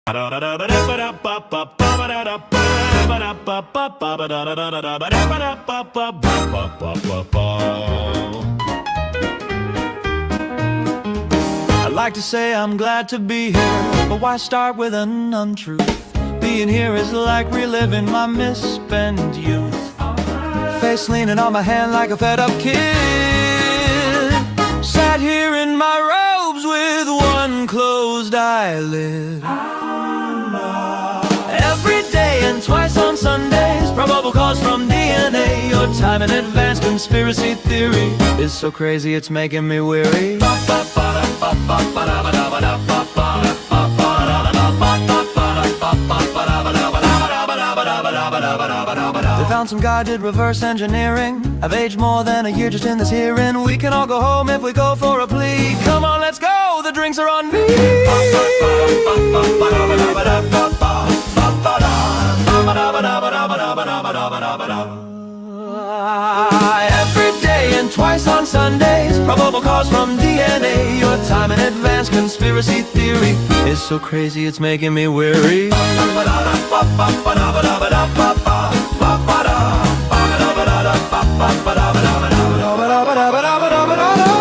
I'd like to say I'm glad to be here, but why start with an untruth? Being here is like reliving my misspent youth. Face leaning on my hand like a fed up kid. Sat here in my robes with one closed eyelid. Every day and twice on Sundays, probable cause from DNA. Your time in advance conspiracy theory is so crazy it's making me weary. They found some guy did reverse engineering. I've aged more than a year just in this hearing. We can all go home if we go for a plea. Come on, let's go, the drinks are on me. Every day and twice on Sundays, probable cause from DNA. Your time in advance conspiracy theory is so crazy it's making me weary.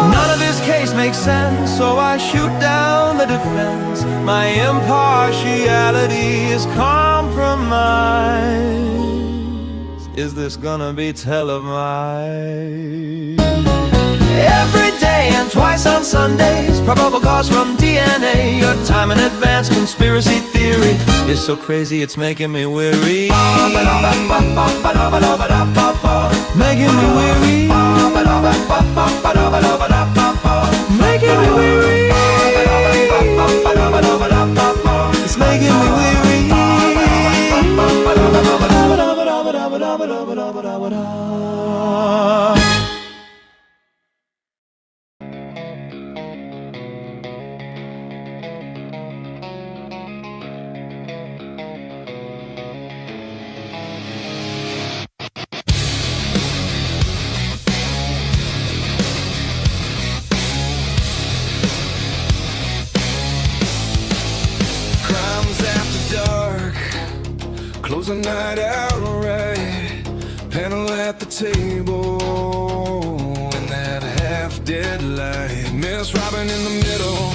None of this case makes sense, so I shoot down the defense. My impartiality is compromised. Is this gonna be televised? Every day and twice on Sundays, probable cause from DNA. Your time in advance conspiracy theory is so crazy it's making me weary. Making me weary. Making me weary. It's making me weary. Close the night out right, panel at the table, in that half-dead light. Miss Robin in the middle,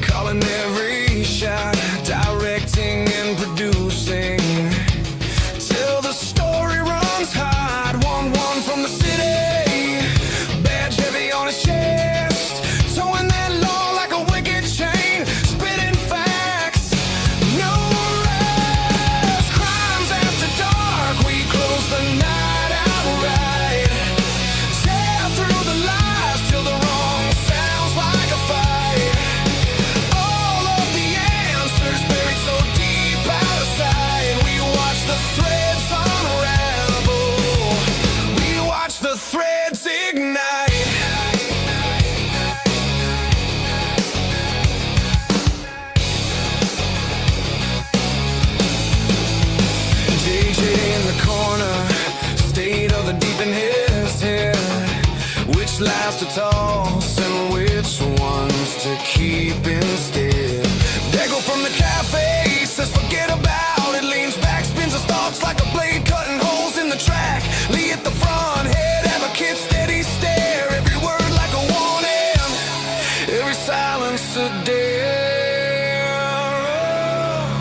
calling every shot, directing and producing, till the story runs hot. 1-1 from the city, badge heavy on his chest, towing that law like a wicked chain, spitting facts, no rest. Crimes after dark, we close the night outright, tear through the lies till the wrong sounds like a fight. All of the answers buried so deep out of sight. We watch the threads unravel, we watch the threads ignite. DJ in the corner, state of the deep in his head. Which lies to toss and which ones to keep instead. Dago from the cafe says forget about it, leans back, spins his thoughts like a blade cutting holes in the track. Lee at the front, head advocate, steady stare, every word like a warning, every silence a dare.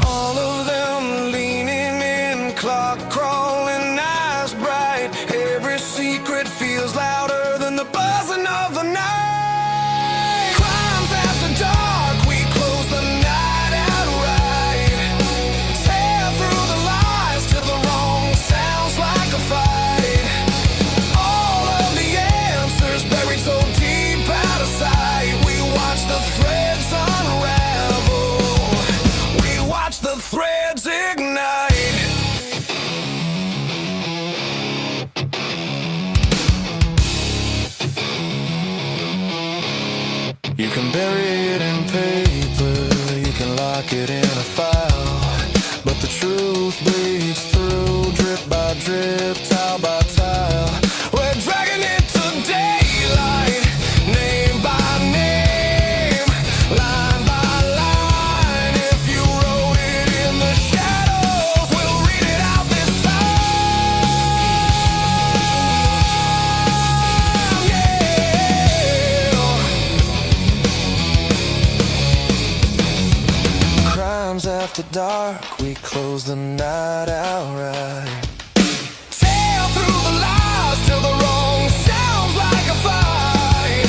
All of them leaning in, clock crawling, eyes bright, every secret feels louder than the buzzing of the night. Crimes after dark, we close the night outright, tear through the lies till the wrong sounds like a fight. All of the answers buried so deep out of sight. We watch the threads unravel, we watch the threads ignite. You can bury it in paper, you can lock it in a file, but the truth bleeds through, drip by drip, tile by tile. We're dragging it to daylight, name by name, line by line. If you wrote after dark, we close the night outright. Tear through the lies till the wrong sounds like a fight.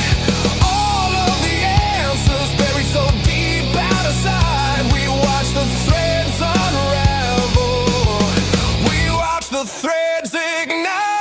All of the answers buried so deep out of sight. We watch the threads unravel. We watch the threads ignite.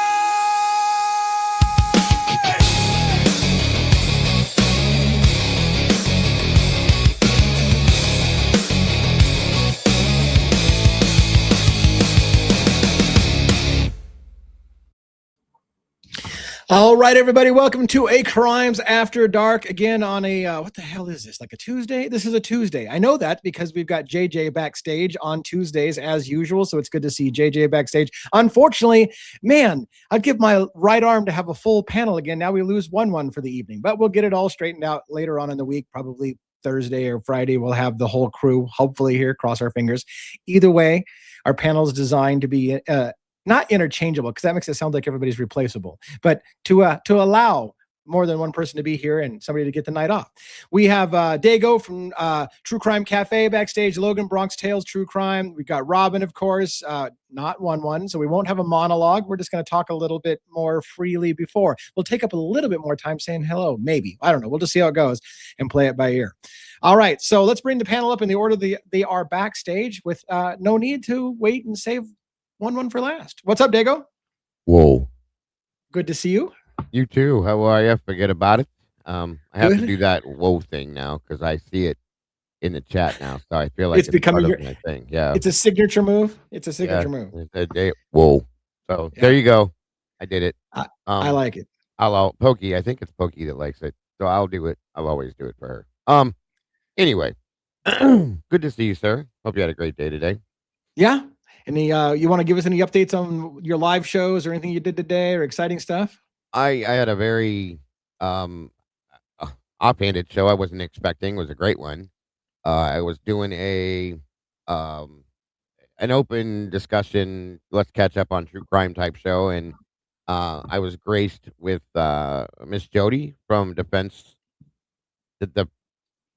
All right, everybody, welcome to A Crimes After Dark. Again on a, what the hell is this, like a Tuesday? This is a Tuesday. I know that because we've got JJ backstage on Tuesdays as usual, so it's good to see JJ backstage. Unfortunately, man, I'd give my right arm to have a full panel again. Now we lose 1-1 for the evening, but we'll get it all straightened out later on in the week, probably Thursday or Friday. We'll have the whole crew, hopefully here, cross our fingers. Either way, our panel is designed to be not interchangeable, because that makes it sound like everybody's replaceable, but to allow more than one person to be here and somebody to get the night off. We have Dago from True Crime Cafe backstage, Logan Bronx Tales True Crime. We've got Robin, of course, not 1-1, so we won't have a monologue. We're just going to talk a little bit more freely before. We'll take up a little bit more time saying hello, maybe. I don't know. We'll just see how it goes and play it by ear. All right, so let's bring the panel up in the order they are backstage with no need to wait and save 1-1 for last. What's up, Dago? Whoa. Good to see you. You too. How are you? Forget about it. I have Good. to do that whoa thing now because I see it in the chat now. So I feel like It's becoming part of my thing. Yeah. It's a signature move. It's a signature move. Whoa. So there you go. I did it. I like it. I'll Pokey. I think it's Pokey that likes it. So I'll do it. I'll always do it for her. Anyway, good to see you, sir. Hope you had a great day today. Yeah. Any you want to give us any updates on your live shows or anything you did today or exciting stuff? I had a very offhanded show I wasn't expecting. It was a great one. I was doing an open discussion, let's catch up on true crime type show, and I was graced with Miss Jody from Defense, the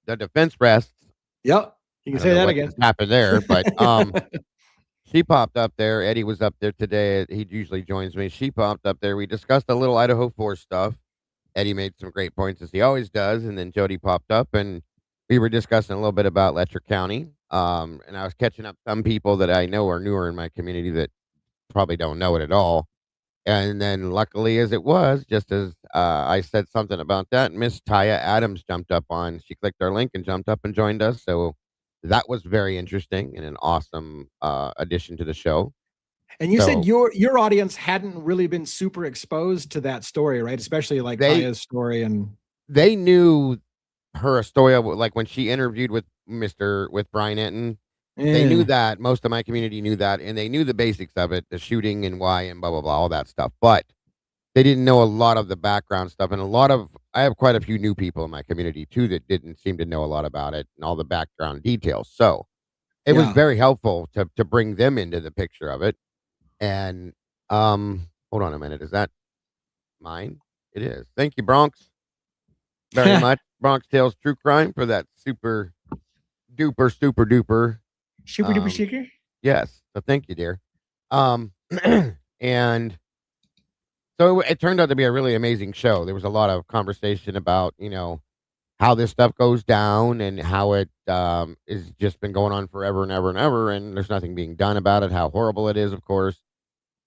Defense Rests. Yep, you can say that again. Happened there, but she popped up there. Eddie was up there today. He usually joins me. She popped up there. We discussed a little Idaho 4 stuff. Eddie made some great points, as he always does, and then Jody popped up, and we were discussing a little bit about Lecher County. And I was catching up some people that I know are newer in my community that probably don't know it at all. And then luckily as it was, just as I said something about that, Miss Taya Adams jumped up on, she clicked our link and jumped up and joined us. So that was very interesting and an awesome addition to the show. And you said your audience hadn't really been super exposed to that story, right? Especially like Taya's story. And they knew her story, like when she interviewed with Brian Enton. They knew that. Most of my community knew that, and they knew the basics of it, the shooting and why and blah, blah, blah, all that stuff. But they didn't know a lot of the background stuff. And I have quite a few new people in my community too that didn't seem to know a lot about it and all the background details. So it was very helpful to bring them into the picture of it. And hold on a minute. Is that mine? It is. Thank you, Bronx, very much. Bronx Tales True Crime for that super duper super duper shaker. Yes. So thank you, dear. And so it turned out to be a really amazing show. There was a lot of conversation about, how this stuff goes down and how it is just been going on forever and ever and ever, and there's nothing being done about it, how horrible it is, of course.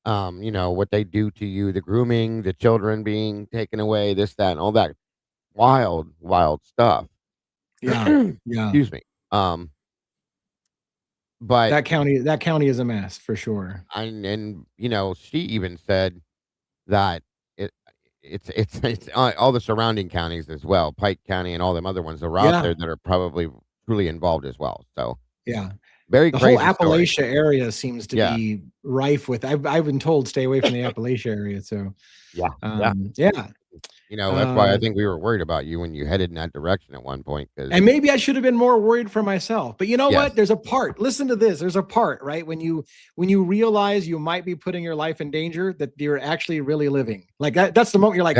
What they do to you, the grooming, the children being taken away, this, that, and all that wild stuff. Yeah. Yeah. Excuse me. But that county is a mess for sure. And she even said that it's all the surrounding counties as well, Pike County and all them other ones that are out there that are probably truly involved as well. So yeah, very the crazy whole Appalachia story. Area seems to be rife with. I've been told stay away from the Appalachia area. So yeah. That's why I think we were worried about you when you headed in that direction at one point. And maybe I should have been more worried for myself. But you know what? There's a part. Listen to this. There's a part, right? When you realize you might be putting your life in danger, that you're actually really living. Like that's the moment you're like,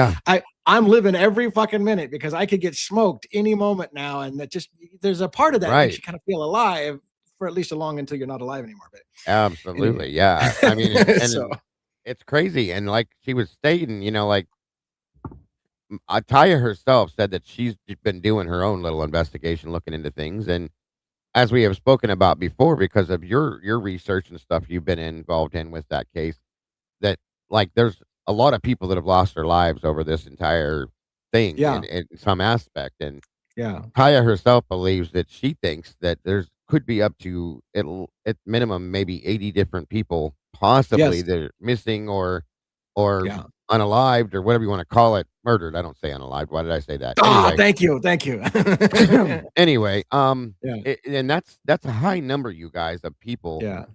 I'm living every fucking minute because I could get smoked any moment now. And that there's a part of that that makes you kind of feel alive for at least along until you're not alive anymore. But Absolutely, yeah. I mean, so it's crazy, and like she was stating, like Taya herself said that she's been doing her own little investigation, looking into things, and as we have spoken about before, because of your research and stuff you've been involved in with that case, that like there's a lot of people that have lost their lives over this entire thing yeah, in some aspect, and yeah, Kaya herself believes that she thinks that there's could be up to at minimum maybe 80 different people possibly yes, that are missing or yeah. unalived or whatever you want to call it, murdered. I don't say unalived. Why did I say that? Ah, Anyway, thank you, thank you. anyway, Yeah, and that's a high number, you guys, of people. yeah.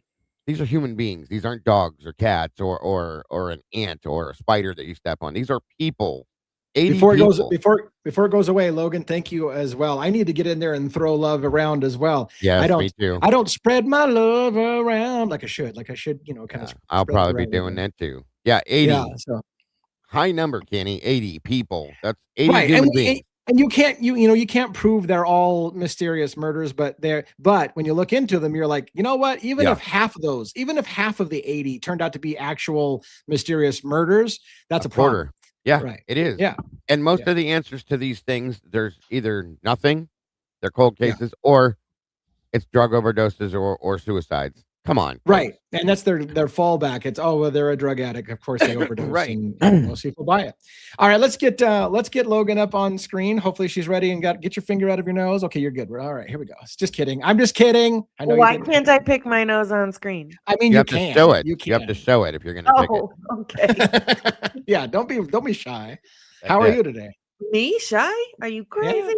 These are human beings. These aren't dogs or cats or an ant or a spider that you step on. These are people. 80 Before it goes people. before it goes away, Logan, thank you as well. I need to get in there and throw love around as well. I Yes, don't me too. I don't spread my love around like I should. Like I should, kind of I'll spread the probably be right doing way. that too. Yeah, Yeah. 80. So High number, Kenny. 80 people. That's 80 right. human beings. And you can't you can't prove they're all mysterious murders, but when you look into them, you're like, you know what? Even Yeah. if half of the 80 turned out to be actual mysterious murders, that's a problem. Quarter. Yeah, Right. it is. Yeah. And most Yeah. of the answers to these things, there's either nothing, they're cold Yeah. cases, or it's drug overdoses or suicides. Come on. Right. And that's their fallback. It's, oh, well, they're a drug addict. Of course they overdose. Right. And most people buy it. All right, let's get Logan up on screen. Hopefully she's ready and get your finger out of your nose. Okay, you're good. All right, here we go. It's just kidding. I'm just kidding. I know. Why can't I pick my nose on screen? I mean, You you have can. to show it. You You have to show it if you're gonna pick it. Oh, okay. Yeah, don't be shy. That's How are it. you today? Me shy? Are you crazy?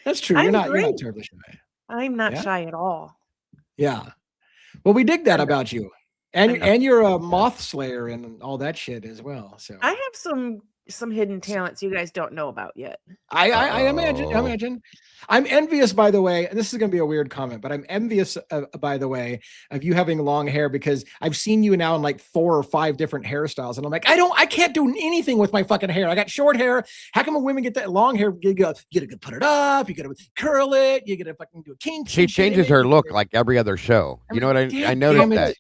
That's true. I'm You're not great. terribly shy. I'm not Yeah. shy at all. Yeah. Well, we dig that about you. And I know. and you're a moth slayer and all that shit as well. So I have some hidden talents you guys don't know about yet. I imagine. I'm envious, by the way, and this is going to be a weird comment, but I'm envious, by the way, of you having long hair because I've seen you now in like 4 or 5 different hairstyles, and I'm like, I can't do anything with my fucking hair. I got short hair. How come when women get that long hair? You gotta put it up. You gotta curl it. You gotta fucking do a kink. She changes her look like every other show. You know what I noticed that.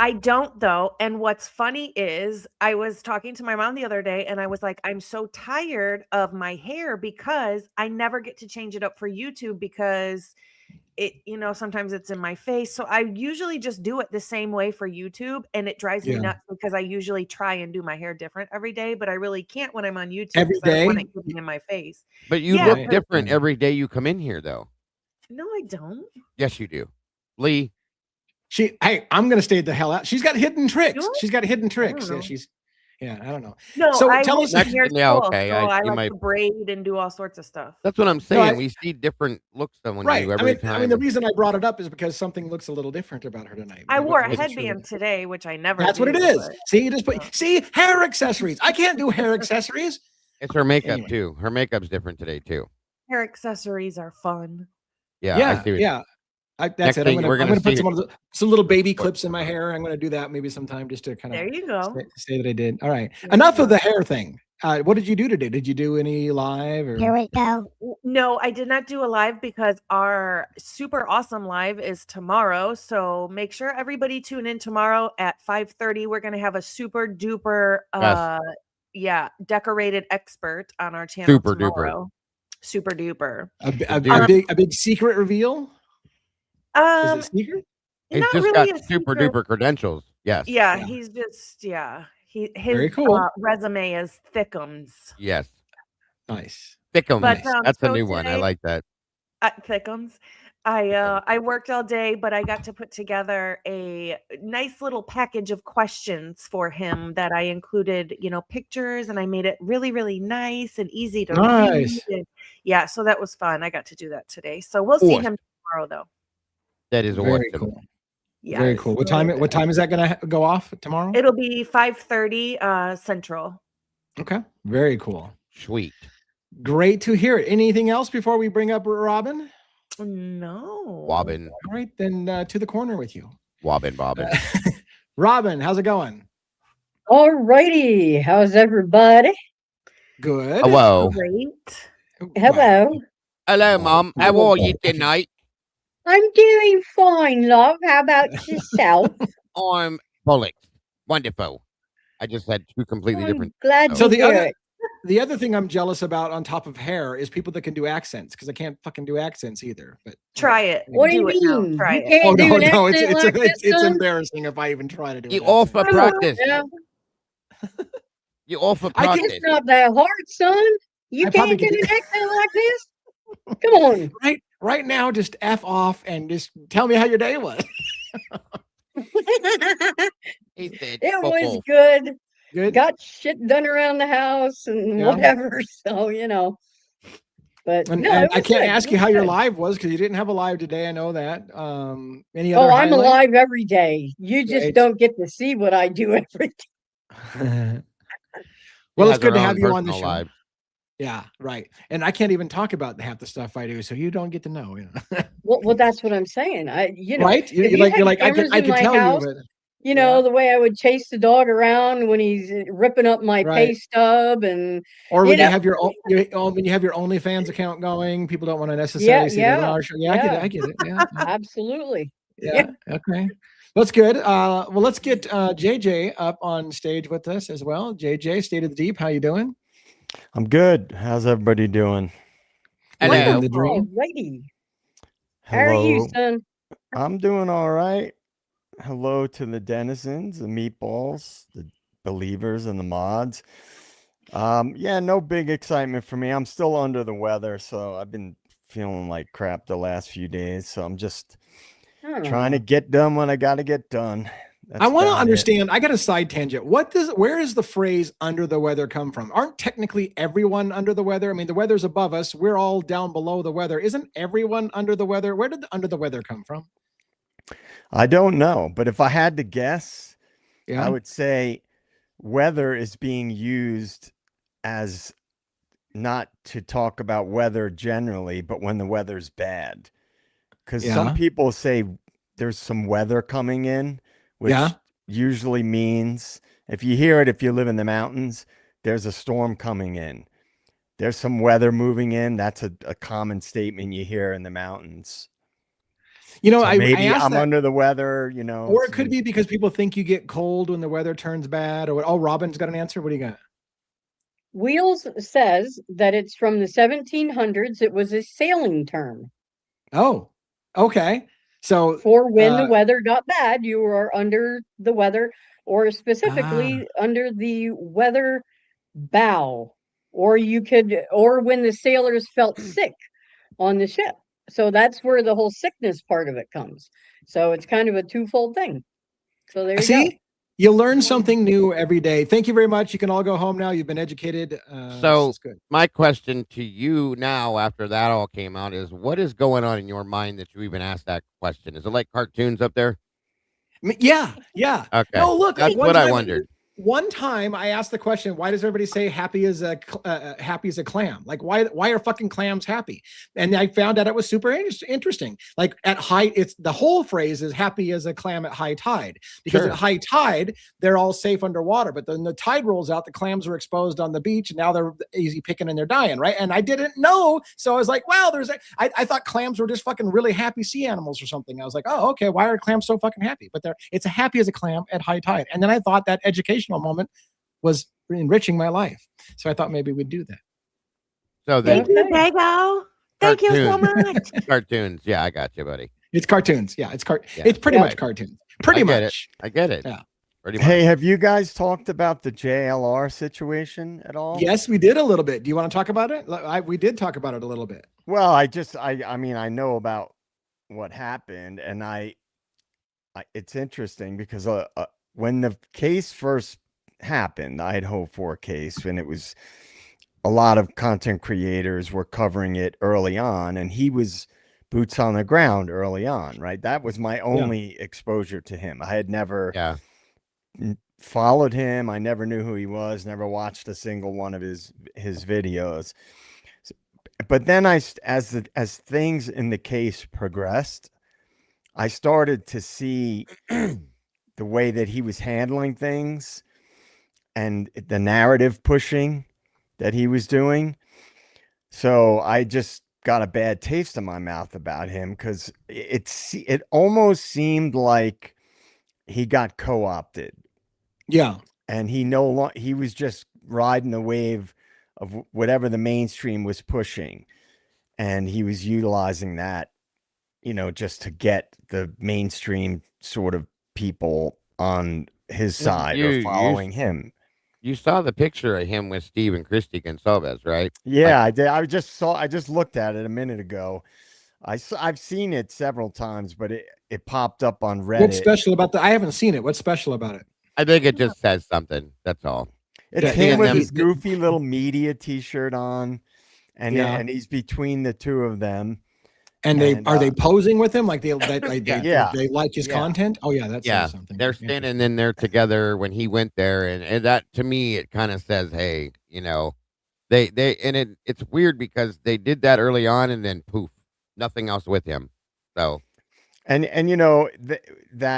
I don't though. And what's funny is I was talking to my mom the other day and I was like, I'm so tired of my hair because I never get to change it up for YouTube because it, sometimes it's in my face. So I usually just do it the same way for YouTube and it drives me nuts because I usually try and do my hair different every day, but I really can't when I'm on YouTube every day. I don't want it getting in my face. But you look different every day you come in here though. No, I don't. Yes, you do. Lee. Hey, I'm gonna stay the hell out. She's got hidden tricks. What? She's got hidden tricks. Yeah, I don't know. No, so I tell us. Okay. I like to braid and do all sorts of stuff. That's what I'm saying. We see different looks on you every time. I mean, the reason I brought it up is because something looks a little different about her tonight. I wore a headband today, which I never. That's what it is. See, you just hair accessories. I can't do hair accessories. It's her makeup too. Her makeup's different today too. Hair accessories are fun. Yeah. That's it. I'm gonna put some little baby clips in my hair. I'm gonna do that maybe sometime just to kind of there you go. Say that I did. All right. Enough of the hair thing. What did you do today? Did you do any live? Or? Here we go. No, I did not do a live because our super awesome live is tomorrow. So make sure everybody tune in tomorrow at 5:30. We're gonna have a super duper decorated expert on our channel tomorrow. Super duper. A big secret reveal? Is it secret? He's just really got super duper credentials. Yes. Yeah, he's just his very cool. Resume is thickums. Yes. Nice. Thickums. But, that's a new one. I like that. Thickums. I worked all day, but I got to put together a nice little package of questions for him that I included, pictures, and I made it really, really nice and easy to read. And, so that was fun. I got to do that today. So we'll see him tomorrow, though. That is very awesome. Cool. Yeah, very cool. What time is that going to go off tomorrow? It'll be 5:30 Central. Okay. Very cool. Sweet. Great to hear it. Anything else before we bring up Robin? No. Wobbin. All right, then to the corner with you. Wobbin. Robin, how's it going? All righty. How's everybody? Good. Hello. Great. Hello. Hello, Mom. How are you tonight? I'm doing fine, love. How about yourself? I'm Bullock. Wonderful. I just had two completely I'm different. glad So to hear it. the other thing I'm jealous about on top of hair is people that can do accents, because I can't fucking do accents either. But Try it. What do you Do it now. mean? Try You it. oh can't do no, an no, accent like this, it's son? embarrassing if I even try to do You an all accent. for Come on practice. now. You all for I can- practice. It's not that hard, son. You I probably can't could get do- an accent like this? Come on. right now, just F off and just tell me how your day was. He said, It "Fuck was off." good. Good. Got shit done around the house and Yeah. whatever. So, But And, no, and it I was can't good. ask It you was how your good. live was, because you didn't have a live today. I know that. Any other Oh, I'm highlights? alive every day. You just Great. don't get to see what I do every day. Well, She it's has good her to own have you on the personal show. live. Yeah, right. And I can't even talk about half the stuff I do, so you don't get to know. Well, that's what I'm saying. Right? If you had You're like cameras I in could my tell you, house, but the way I would chase the dog around when he's ripping up my right. pay stub, and Or when you you know, have when you have your OnlyFans account going, people don't want to yeah, necessarily see that on yeah, our show. Yeah, I get it. I get it. Yeah, absolutely. yeah. Okay. That's good. Well, let's get JJ up on stage with us as well. JJ, State of the Deep, how you doing? I'm good. How's everybody doing? Living Hello. the dream. Alrighty. How are you, Hello. son? I'm doing all right. Hello to the denizens, the meatballs, the believers, and the mods. Yeah, no big excitement for me. I'm still under the weather, so I've been feeling like crap the last few days. So I'm just trying to Oh. get done what I got to get done. I That's want to about it. understand. I got a side tangent. Where does the phrase under the weather come from? Aren't technically everyone under the weather? I mean, the weather's above us. We're all down below the weather. Isn't everyone under the weather? Where did the under the weather come from? I don't know, but if I had to guess, Yeah. I would say weather is being used as not to talk about weather generally, but when the weather's bad. Because some Yeah. people say there's some weather coming in, which Yeah. usually means, if you hear it, if you live in the mountains, there's a storm coming in. There's some weather moving in. That's a common statement you hear in the mountains. So I maybe asked I'm that, under the weather, or it could be because people think you get cold when the weather turns bad. Or Robin's got an answer. What do you got? Wheels says that it's from the 1700s. It was a sailing term Oh, okay. So for when the weather got bad, you were under the weather, or Ah. specifically under the weather bow, or when the sailors felt sick on the ship. So that's where the whole sickness part of it comes. So it's kind of a twofold thing. So there you go. See, you learn something new every day. Thank you very much. You can all go home now. You've been educated. So it's good. my question to you now, after that all came out, is what is going on in your mind that you even asked that question? Is it like cartoons up there? Yeah, yeah. Okay, No, look, that's one what I time- wondered. One time I asked the question, why does everybody say happy as a clam? Like, why are fucking clams happy? And I found out it was super interesting. Like at high, it's the whole phrase is happy as a clam at high tide, because Sure. at high tide, they're all safe underwater. But then the tide rolls out, the clams were exposed on the beach, and now they're easy picking and they're dying, right? And I didn't know. So I was like, wow, I thought clams were just fucking really happy sea animals or something. I was like, oh, okay, why are clams so fucking happy? But it's a happy as a clam at high tide. And then I thought that educational moment was enriching my life. So I thought maybe we'd do that. So Thank then you, Dago. Thank you so Cartoons. much. cartoons. Yeah, I got you, buddy. It's cartoons. Yeah, it's Yeah. it's pretty Yeah. much cartoons. Pretty I get much. I get it. Yeah. Pretty much. Hey, have you guys talked about the JLR situation at all? Yes, we did a little bit. Do you want to talk about it? We did talk about it a little bit. Well, I mean, I know about what happened, and it's interesting because when the case first happened, the Idaho 4 case, and it was a lot of content creators were covering it early on, and he was boots on the ground early on, right? That was my only exposure to him. I had never Yeah. followed him. I never knew who he was, never watched a single one of his videos. But then as things in the case progressed, I started to see the way that he was handling things and the narrative pushing that he was doing. So I just got a bad taste in my mouth about him because it almost seemed like he got co-opted. Yeah. And he was just riding the wave of whatever the mainstream was pushing, and he was utilizing that, just to get the mainstream sort of people on his side or following him. You saw the picture of him with Steve and Christy Gonsalves, right? Yeah, I did. I just looked at it a minute ago. I've seen it several times, but it popped up on Reddit. What's special about I haven't seen it. What's special about it? I think it just says something. That's all. It Yeah, came with them- his goofy little media T-shirt on, and and he's between the two of them. And are they posing with him like they Yeah. they like his content? Oh yeah, that says something. They're standing in there together when he went there, and that to me it kind of says, hey, they and it's weird because they did that early on and then poof, nothing else with him. So and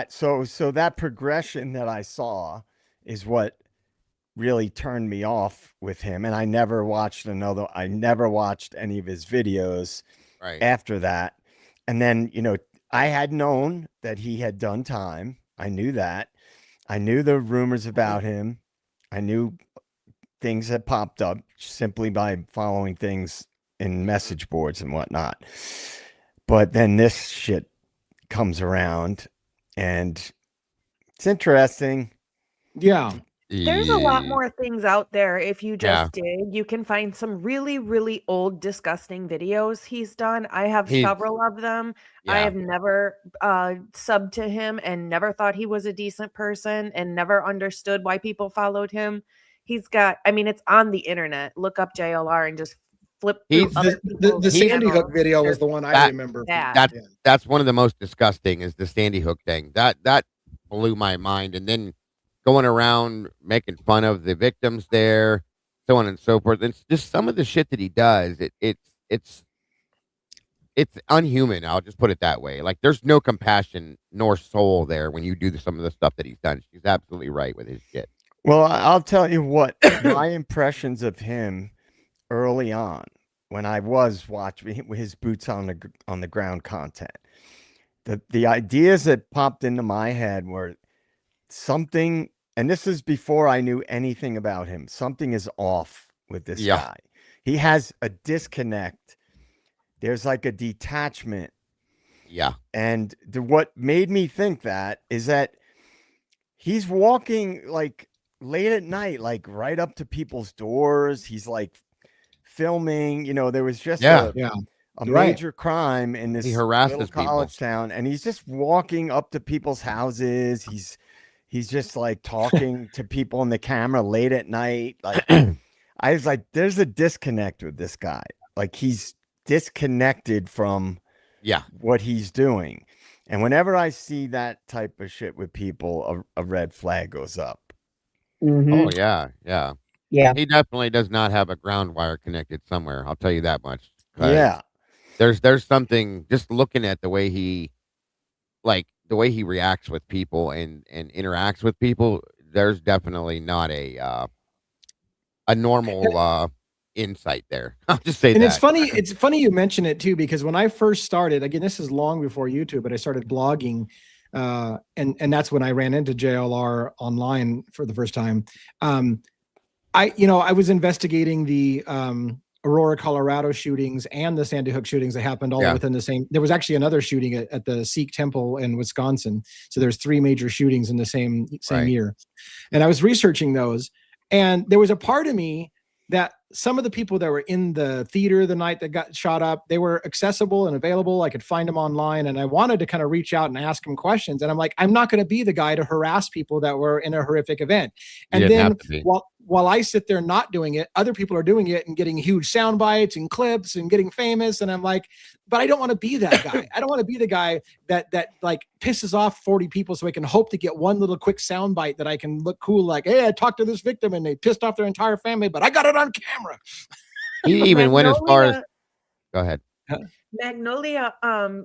so that progression that I saw is what really turned me off with him, and I never watched any of his videos after that. And then I had known that he had done time. I knew that. I knew the rumors about him. I knew things that popped up simply by following things in message boards and whatnot. But then this shit comes around, and it's interesting. Yeah. There's a lot more things out there. If you just dig, you can find some really, really old, disgusting videos he's done. I have several of them. I have never subbed to him and never thought he was a decent person and never understood why people followed him. He's got, it's on the internet. Look up JLR and just flip through the Sandy Hook video was the one I remember. That's one of the most disgusting is the Sandy Hook thing. That blew my mind. And then going around making fun of the victims there, so on and so forth. It's just some of the shit that he does. It's unhuman. I'll just put it that way. Like there's no compassion nor soul there when you do some of the stuff that he's done. She's absolutely right with his shit. Well, I'll tell you what, my impressions of him early on, when I was watching his boots on the ground content, the ideas that popped into my head were something, and this is before I knew anything about him. Something is off with this guy. He has a disconnect. There's like a detachment. Yeah. And what made me think that is that he's walking like late at night, like right up to people's doors. He's like filming, there was just a major crime in this little college town, and he's just walking up to people's houses. He's just like talking to people in the camera late at night. Like I was like, there's a disconnect with this guy. Like he's disconnected from what he's doing. And whenever I see that type of shit with people, a red flag goes up. Mm-hmm. Oh yeah. He definitely does not have a ground wire connected somewhere. I'll tell you that much. Yeah. There's something just looking at the way he reacts with people and interacts with people. There's definitely not a normal insight there. I'll just say and that. It's funny you mention it too, because when I first started, again, this is long before YouTube, but I started blogging, and that's when I ran into JLR online for the first time. I was investigating the Aurora, Colorado shootings and the Sandy Hook shootings that happened all within the same. There was actually another shooting at the Sikh temple in Wisconsin. So there's 3 major shootings in the same year. And I was researching those, and there was a part of me that some of the people that were in the theater the night that got shot up, they were accessible and available. I could find them online, and I wanted to kind of reach out and ask them questions. And I'm like, I'm not going to be the guy to harass people that were in a horrific event. And then while I sit there not doing it, other people are doing it and getting huge sound bites and clips and getting famous. And I'm like, but I don't want to be that guy. I don't want to be the guy that like pisses off 40 people so I can hope to get one little quick sound bite that I can look cool. Like, hey, I talked to this victim and they pissed off their entire family, but I got it on camera. He even went as far as, go ahead. Magnolia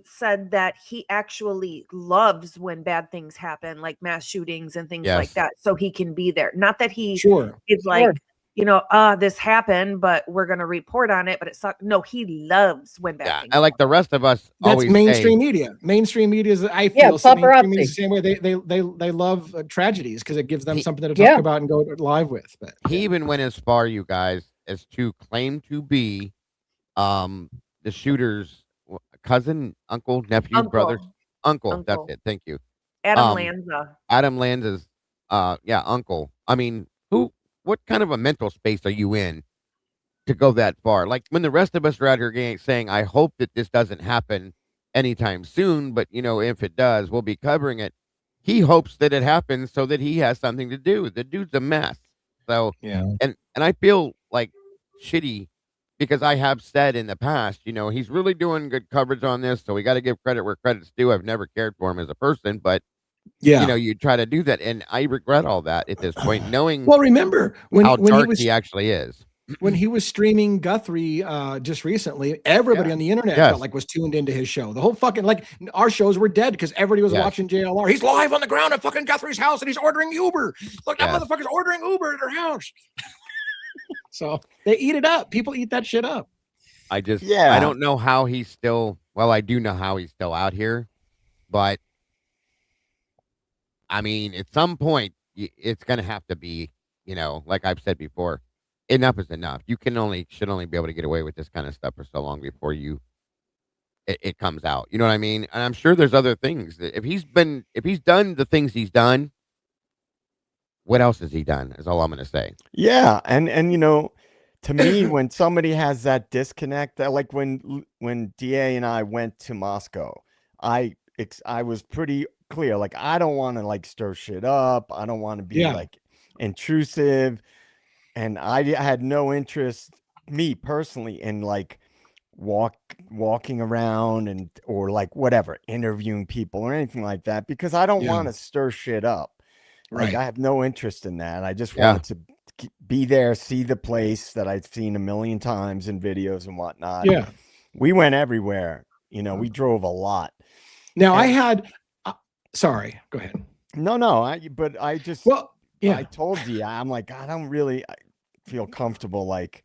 said that he actually loves when bad things happen, like mass shootings and things like that, so he can be there. Not that he is like this happened, but we're going to report on it, but it sucked. No, he loves when bad Yeah, things and like the happen. rest of us That's always mainstream say, media. Mainstream media is, I Yeah, feel, mainstream media paparazzi. is the same way. They love tragedies because it gives them He- something to Yeah. talk about and go live with. But he even went as far, you guys, as to claim to be the shooter's cousin, uncle, nephew, brother, uncle. That's Uncle. it. Thank you. Adam Um, Lanza. Adam Lanza's, uncle. I mean, what kind of a mental space are you in to go that far? Like when the rest of us are out here saying, I hope that this doesn't happen anytime soon, but if it does, we'll be covering it. He hopes that it happens so that he has something to do. The dude's a mess. So, yeah, and I feel like shitty because I have said in the past, he's really doing good coverage on this. So we got to give credit where credit's due. I've never cared for him as a person, but yeah. you try to do that, and I regret all that at this point, knowing Well, remember how when he dark was he actually is. when he was streaming Guthrie just recently, everybody Yeah. on the internet Yes. felt like was tuned into his show. The whole fucking, like, our shows were dead because everybody was Yes. watching JLR. He's live on the ground at fucking Guthrie's house and he's ordering Uber. Look, that Yes. motherfucker's ordering Uber at her house. So they eat it up. People eat that shit up. I Yeah. don't know how he's still, well, I do know how he's still out here, but I mean, at some point, it's going to have to be, like I've said before, enough is enough. You should only be able to get away with this kind of stuff for so long before it comes out. You know what I mean? And I'm sure there's other things that if he's done the things he's done, what else has he done? Is all I'm going to say. Yeah, and to me, when somebody has that disconnect, like when DA and I went to Moscow, I was pretty clear, like I don't want to like stir shit up. I don't want to be like intrusive, and I had no interest, me personally, in like walking around or like whatever, interviewing people or anything like that, because I don't want to stir shit up. Like I have no interest in that. I just wanted to be there, see the place that I've seen a million times in videos and whatnot. Yeah. We went everywhere. We drove a lot. Now I had, sorry, go ahead. No, but I just, well, yeah. I told you, I'm like, I don't really feel comfortable like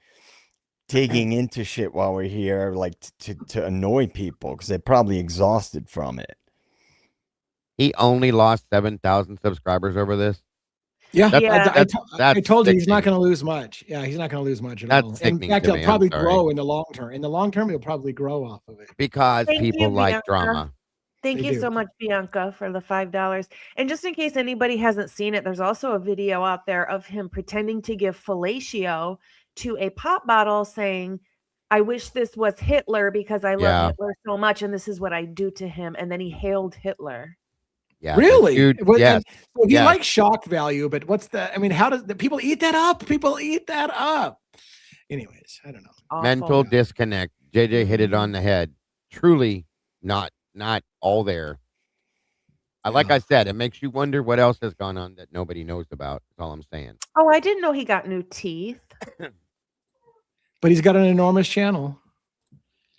digging into shit while we're here, like to annoy people because they're probably exhausted from it. He only lost 7,000 subscribers over this. Yeah, I told you he's not going to lose much. Yeah, he's not going to lose much at all. In fact, he'll probably grow in the long term. In the long term, he'll probably grow off of it because people like Bianca. drama. Thank you so much, Bianca, for the $5. And just in case anybody hasn't seen it, there's also a video out there of him pretending to give fellatio to a pop bottle saying, I wish this was Hitler because I love Hitler so much and this is what I do to him. And then he hailed Hitler. Yeah, really? Yes. Well, he likes shock value, but how does people eat that up? People eat that up. Anyways, I don't know. Awful. Mental disconnect. JJ hit it on the head. Truly not all there. Like I said, it makes you wonder what else has gone on that nobody knows about. That's all I'm saying. Oh, I didn't know he got new teeth. But he's got an enormous channel.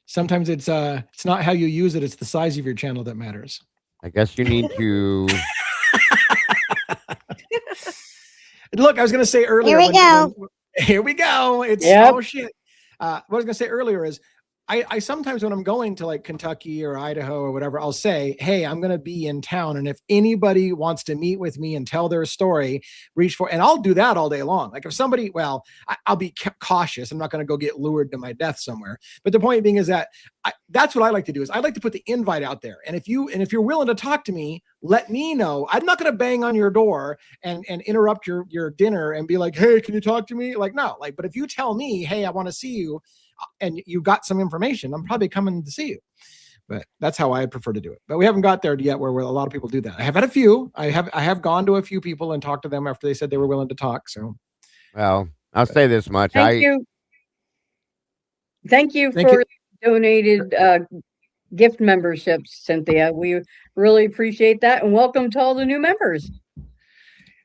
Sometimes it's not how you use it, it's the size of your channel that matters. I guess you need to look. I was going to say earlier. Here we go. It's oh shit. What I was going to say earlier is, I sometimes when I'm going to like Kentucky or Idaho or whatever, I'll say, hey, I'm going to be in town. And if anybody wants to meet with me and tell their story, and I'll do that all day long. Like if somebody, I'll be cautious. I'm not going to go get lured to my death somewhere. But the point being is that that's what I like to do is I like to put the invite out there. And if you're willing to talk to me, let me know. I'm not going to bang on your door and interrupt your dinner and be like, hey, can you talk to me? Like, no, but if you tell me, hey, I want to see you, and you got some information, I'm probably coming to see you. But that's how I prefer to do it. But we haven't got there yet where a lot of people do that. I have had a few. I have gone to a few people and talked to them after they said they were willing to talk. So, well, I'll say this much. Thank you for donated gift memberships, Cynthia. We really appreciate that, and welcome to all the new members.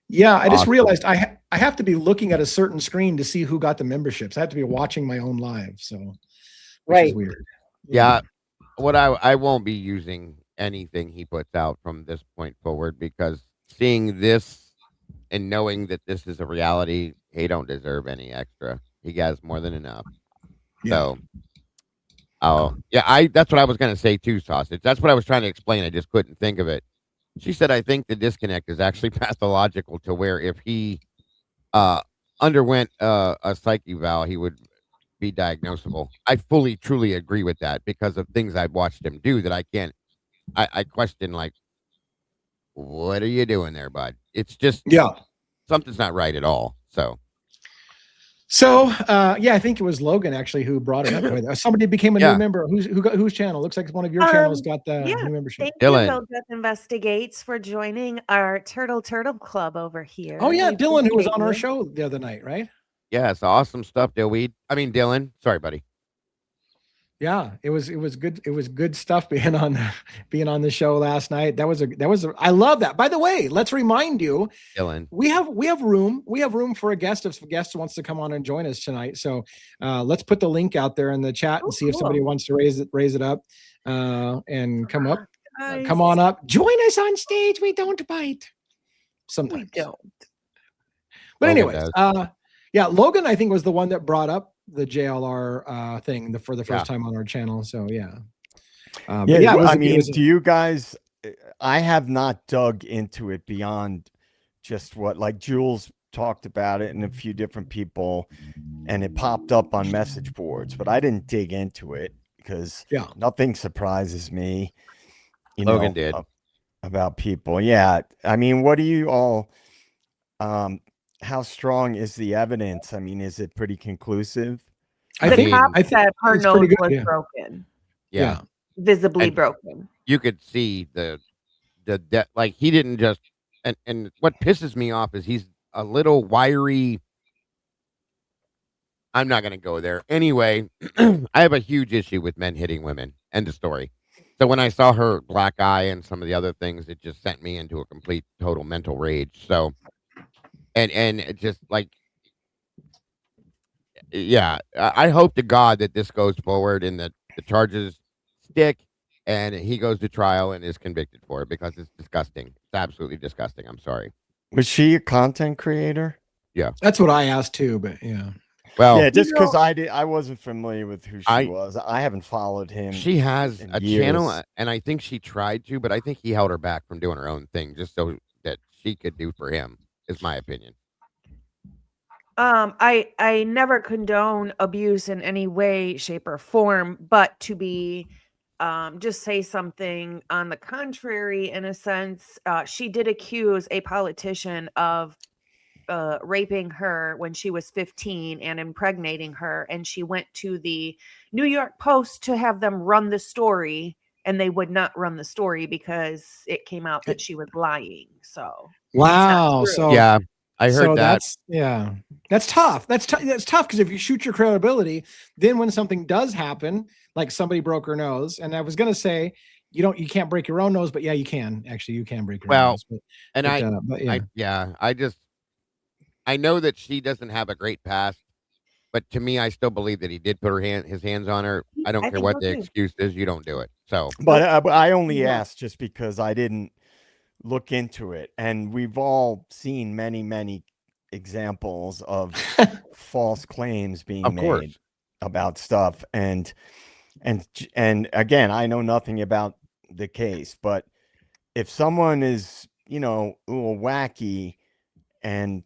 Yeah, I just realized I have to be looking at a certain screen to see who got the memberships. I have to be watching my own live, so which is weird. Yeah, what I won't be using anything he puts out from this point forward because seeing this and knowing that this is a reality, he don't deserve any extra. He has more than enough. So, oh yeah, that's what I was gonna say too, Sausage. That's what I was trying to explain. I just couldn't think of it. She said, "I think the disconnect is actually pathological to where if he uh underwent a psych eval, he would be diagnosable." I fully, truly agree with that because of things I've watched him do that I can't. I question like, what are you doing there, bud? It's just Yeah. something's not right at all. So So, yeah, I think it was Logan actually who brought it up. Somebody became a new yeah, member. Whose channel? Looks like one of your channels got the Yeah, new membership. thank you, Dylan. Bill Death Investigates, for joining our Turtle Club over here. Oh yeah, We Dylan, who was appreciate on our you. show the other night, right? Yeah, it's awesome stuff, Dylan. Sorry, buddy. Yeah, it was good. It was good stuff being on the show last night. I love that. By the way, let's remind you, Dylan. we have room for a guest if a guest wants to come on and join us tonight. So let's put the link out there in the chat and see if somebody wants to raise it up and come up. Guys, Come on up. Join us on stage. We don't bite. Sometimes. we don't. But Logan anyways, does. yeah, Logan, I think, was the one that brought up the JLR thing for the first time on our channel. So yeah. But yeah, do you guys? I have not dug into it beyond just what like Jules talked about it and a few different people, and it popped up on message boards, but I didn't dig into it because nothing surprises me. Logan did about people. Yeah, I mean, what do you all? How strong is the evidence? I mean, is it pretty conclusive? I think her nose was broken. Yeah. Visibly broken. You could see the like he didn't just and what pisses me off is he's a little wiry. I'm not going to go there. Anyway, I have a huge issue with men hitting women. End of story. So when I saw her black eye and some of the other things, it just sent me into a complete total mental rage. So and it just like yeah, I hope to God that this goes forward and that the charges stick and he goes to trial and is convicted for it because it's disgusting. It's absolutely disgusting. I'm sorry. Was she a content creator? Yeah. That's what I asked too, but yeah. Well, yeah, just because I wasn't familiar with who she was. I haven't followed him. She has a years. channel, and I think she tried to, but I think he held her back from doing her own thing just so that she could do for him, is my opinion. I never condone abuse in any way, shape, or form, but to be just say something on the contrary, in a sense, she did accuse a politician of raping her when she was 15 and impregnating her, and she went to the New York Post to have them run the story, and they would not run the story because it came out that she was lying. So wow. So yeah, I heard that. That's tough. That's tough because if you shoot your credibility, then when something does happen, like somebody broke her nose, and I was gonna say you can't break your own nose, but yeah, you can break your nose. I know that she doesn't have a great past, but to me, I still believe that he did put his hands on her. I don't care what the excuse is. You don't do it. So, but I only asked just because I didn't look into it, and we've all seen many examples of false claims being made about stuff, and again, I know nothing about the case, but if someone is a little wacky and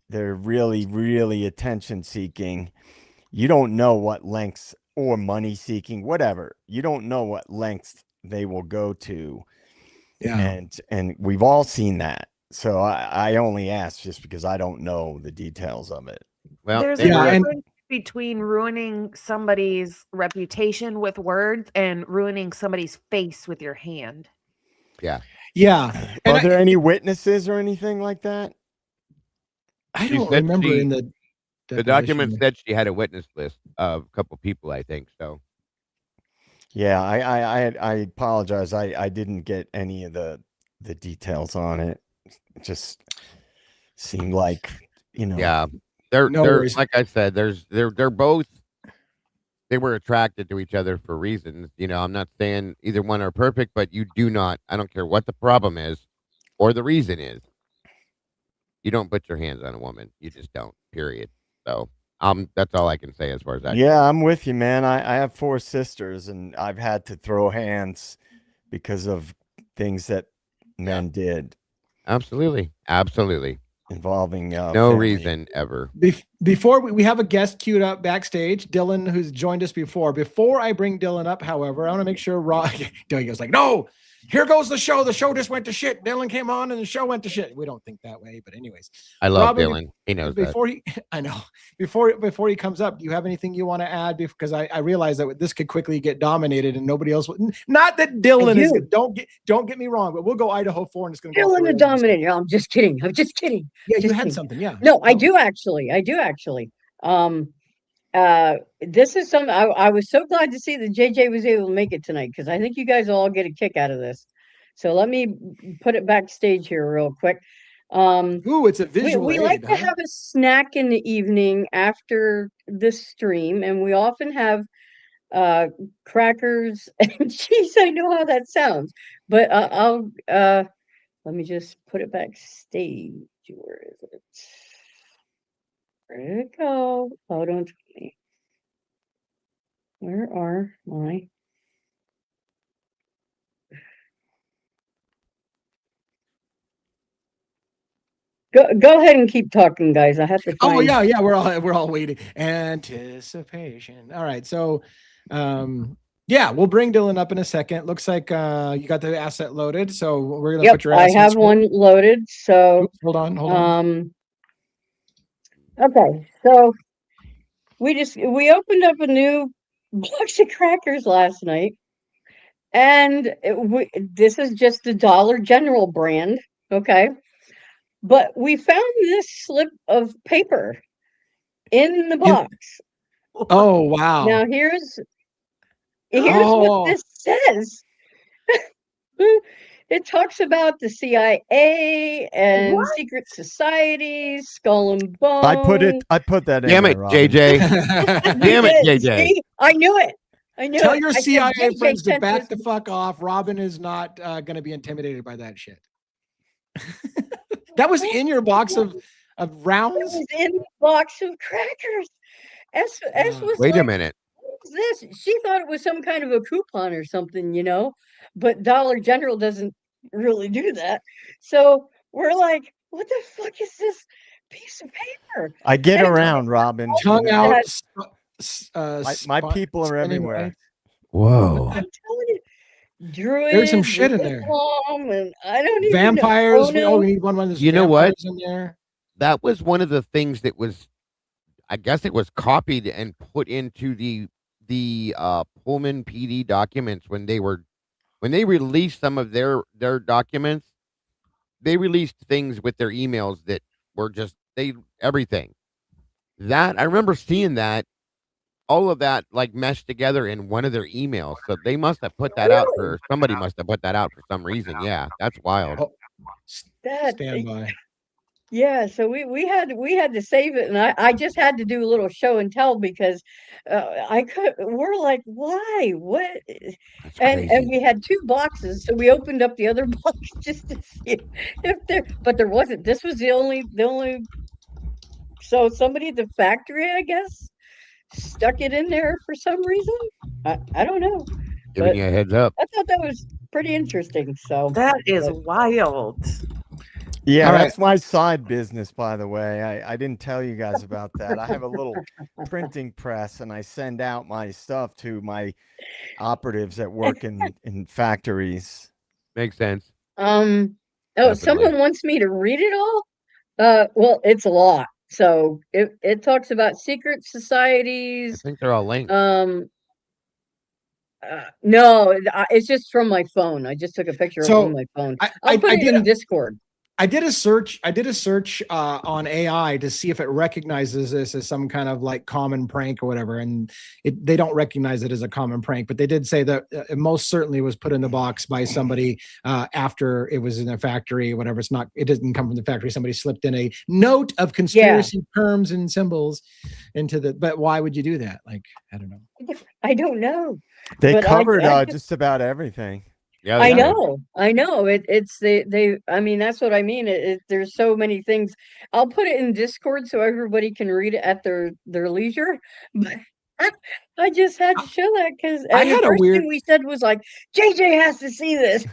they're really attention seeking, you don't know what lengths, or money seeking, whatever, you don't know what lengths they will go to. Yeah. And we've all seen that. So I only ask just because I don't know the details of it. Well, there's a difference between ruining somebody's reputation with words and ruining somebody's face with your hand. Yeah. Yeah. Are there any witnesses or anything like that? I don't remember in the document said she had a witness list of a couple people, I think. So yeah, I apologize. I didn't get any of the details on it. It just seemed like, yeah, they're like I said, they're both, they were attracted to each other for reasons. I'm not saying either one are perfect, but I don't care what the problem is or the reason is. You don't put your hands on a woman. You just don't. Period. So that's all I can say as far as that. Yeah, I'm with you, man. I have 4 sisters, and I've had to throw hands because of things that men did Absolutely. Absolutely. involving No family. reason ever. Before we have a guest queued up backstage, Dylan, who's joined us before. Before I bring Dylan up, however, I want to make sure Dylan goes like, no, here goes the show. The show just went to shit. Dylan came on and the show went to shit. We don't think that way, but anyways. I love Robin, Dylan. He knows before I know. Before he comes up, do you have anything you want to add? Because I realize that this could quickly get dominated and nobody else would. Not that Dylan is. Don't get me wrong, but we'll go Idaho 4 and it's going to go. Dylan the Dominator. I'm just kidding. I'm just kidding. Yeah, just you had kidding. something. Yeah. No, I do actually. This is something I was so glad to see that JJ was able to make it tonight, because I think you guys will all get a kick out of this. So let me put it backstage here real quick. Ooh, it's a visual. We like to have a snack in the evening after this stream, and we often have crackers and cheese. I know how that sounds, but I'll let me just put it backstage. Where is it? Where did it go? Oh, don't tell me. Where are my? Go ahead and keep talking, guys. I have to find... Oh yeah, we're all waiting. Anticipation. All right, so yeah, we'll bring Dylan up in a second. Looks like you got the asset loaded, so we're gonna put your asset. I have one loaded. So oops, hold on. Okay, so we opened up a new box of crackers last night, and this is just the Dollar General brand, okay? But we found this slip of paper in the box. Oh wow! Now here's what this says. It talks about the CIA and secret societies, Skull and Bone. I put that in. Damn it, JJ. Damn it, JJ. See? I knew it. Tell your CIA friends to back the fuck off. Robin is not going to be intimidated by that shit. That was in your box of rounds? It was in the box of crackers. S was wait like, a minute. What is this? She thought it was some kind of a coupon or something, but Dollar General doesn't really do that. So we're like, what the fuck is this piece of paper? I get around, Robin. Tongue out. My people are everywhere. Whoa. I'm telling you. Druids, there's some shit in there. And I don't even vampires. know. We need one. You know what? In there. That was one of the things that was, I guess it was copied and put into the Pullman PD documents when they released some of their documents. They released things with their emails that were just everything. That I remember seeing that. All of that like meshed together in one of their emails. So they must have put that out somebody must have put that out for some reason. Yeah, that's wild. Stand by. Yeah, so we had to save it, and I just had to do a little show and tell because we're like, why? What? And we had 2 boxes, so we opened up the other box just to see but there wasn't. This was the only so somebody at the factory, I guess, stuck it in there for some reason. I don't know. Giving you a heads up. I thought that was pretty interesting. So that is wild. Yeah, that's my side business, by the way. I didn't tell you guys about that. I have a little printing press, and I send out my stuff to my operatives that work in factories. Makes sense. Definitely. Someone wants me to read it all. Well, it's a lot. So it talks about secret societies. I think they're all linked. No, it's just from my phone. I just took a picture of it on my phone. I'll put it in Discord. I did a search on AI to see if it recognizes this as some kind of like common prank or whatever, and they don't recognize it as a common prank. But they did say that it most certainly was put in the box by somebody after it was in a factory or whatever. It didn't come from the factory. Somebody slipped in a note of conspiracy terms and symbols into the. But why would you do that? Like, I don't know. I don't know. They covered just about everything. Yeah, I they did. know. It's they. I mean, that's what I mean. There's so many things. I'll put it in Discord so everybody can read it at their leisure. But I just had to show that because I the had a first weird- thing we said was like, JJ has to see this.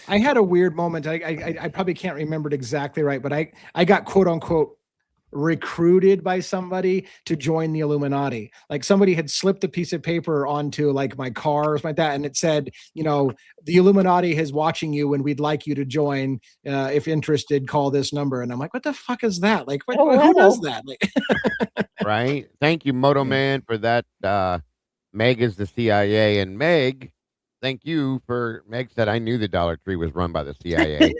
I had a weird moment. I probably can't remember it exactly right, but I got quote unquote recruited by somebody to join the Illuminati. Like somebody had slipped a piece of paper onto like my car or something like that, and it said, you know, the Illuminati is watching you and we'd like you to join. If interested, call this number. And I'm like, what the fuck is that? Like, what, Oh, who does wow. that? Like, Right. Thank you, Moto Yeah. Man, for that. Meg is the CIA, and Meg, thank you for. Meg said I knew the Dollar Tree was run by the CIA.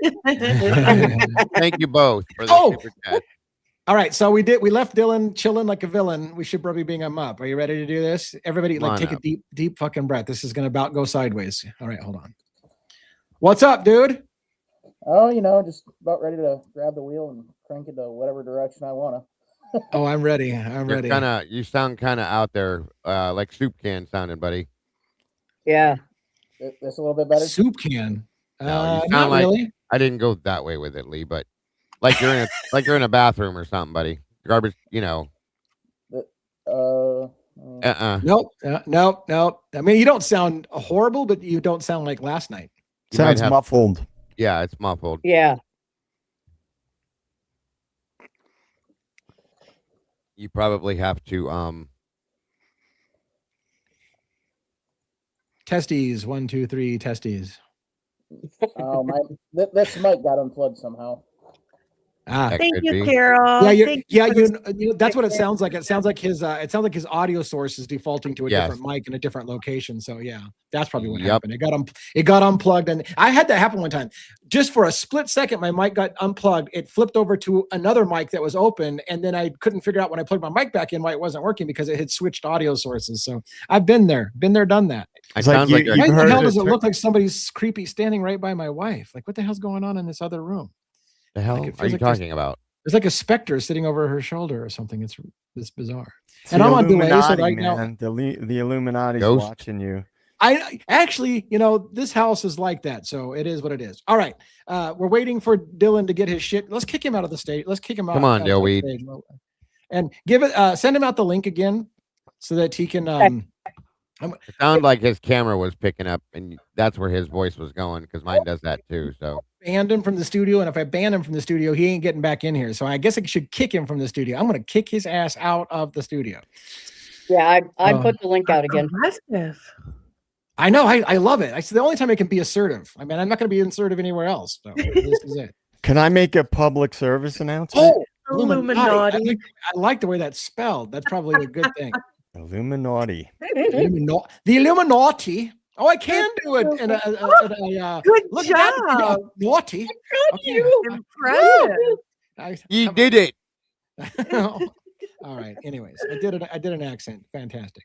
Thank you both for the Oh! super chat. All right, so we left Dylan chilling like a villain. We should probably bring him up. Are you ready to do this? Everybody, Come like, on take up. a deep fucking breath. This is gonna about go sideways. All right, hold on. What's up, dude? Oh, you know, just about ready to grab the wheel and crank it to whatever direction I want to. Oh, I'm ready. I'm ready. You sound kind of out there, like soup can sounding, buddy. Yeah. This a little bit better. Soup can. No, you sound Not like really. I didn't go that way with it, Lee, but like you're in a bathroom or something, buddy. Garbage, you know. Nope. Nope. I mean, you don't sound horrible, but you don't sound like last night. Sounds muffled. Yeah, it's muffled. Yeah. You probably have to Testes. 1, 2, 3. Testes. Oh my! This mic got unplugged somehow. Thank you, Carol. Yeah, that's what it sounds like. It sounds like his audio source is defaulting to a different mic in a different location. So yeah, that's probably what happened. It got unplugged, and I had that happen one time. Just for a split second, my mic got unplugged. It flipped over to another mic that was open, and then I couldn't figure out when I plugged my mic back in why it wasn't working because it had switched audio sources. So I've been there, done that. It sounds like why the hell does it look like somebody's creepy standing right by my wife? Like, what the hell's going on in this other room? The hell are you talking about? There's like a specter sitting over her shoulder or something. It's bizarre. It's And the I'm on delay, so Illuminati, right man. now The Illuminati's Ghost. watching you. I actually, this house is like that, so it is what it is. All right, we're waiting for Dylan to get his shit. Let's kick him out of the stage. Let's kick him out. Come on, out of the Dillweed. stage. And send him out the link again so that he can. It sounded like his camera was picking up, and that's where his voice was going because mine does that too. So banned him from the studio, and if I ban him from the studio, he ain't getting back in here. So I guess I should kick him from the studio. I'm going to kick his ass out of the studio. Yeah, I put the link out again. I know. I love it. It's the only time I can be assertive. I mean, I'm not going to be assertive anywhere else. So this is it. Can I make a public service announcement? Oh, Illuminati. I like the way that's spelled. That's probably a good thing. Illuminati. The Illuminati. Oh, I can do it. And good look job. at that. Naughty. Impressive. you did it. All right. Anyways, I did an accent. Fantastic.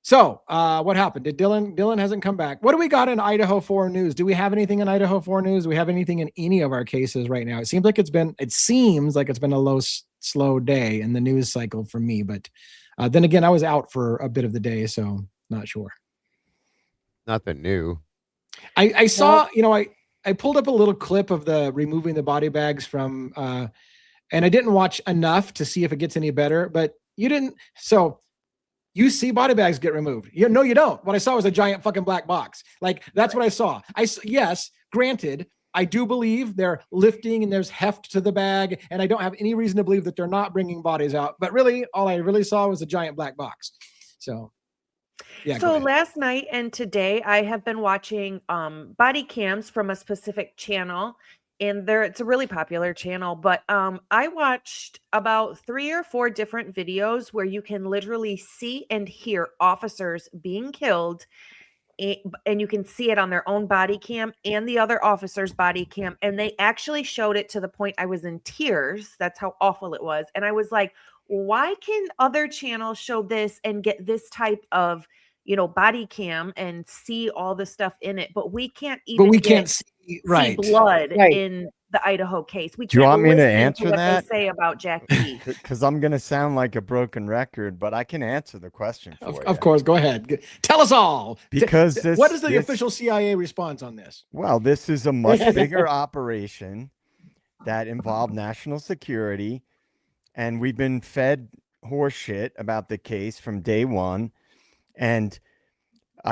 So, what happened? Dylan hasn't come back. What do we got in Idaho 4 news? Do we have anything in Idaho 4 news? Do we have anything in any of our cases right now? It seems like it's been a slow day in the news cycle for me, but then again, I was out for a bit of the day, so not sure. Nothing new. I saw, I pulled up a little clip of the removing the body bags from, and I didn't watch enough to see if it gets any better, but you didn't. So you see body bags get removed. No, you don't. What I saw was a giant fucking black box. Like, that's what I saw. Yes, granted, I do believe they're lifting and there's heft to the bag, and I don't have any reason to believe that they're not bringing bodies out. But really, all I really saw was a giant black box. So, yeah. So last night and today, I have been watching body cams from a specific channel, and it's a really popular channel. But I watched about 3 or 4 different videos where you can literally see and hear officers being killed. And you can see it on their own body cam and the other officer's body cam. And they actually showed it to the point I was in tears. That's how awful it was. And I was like, why can other channels show this and get this type of, body cam and see all the stuff in it, but we can't even see blood in the Idaho case. We Do you can't want me to listen answer what that? they say about Jack P. Because I'm going to sound like a broken record, but I can answer the question for you. Of course, go ahead. Tell us all. Because what is the official CIA response on this? Well, this is a much bigger operation that involved national security, and we've been fed horseshit about the case from day one. And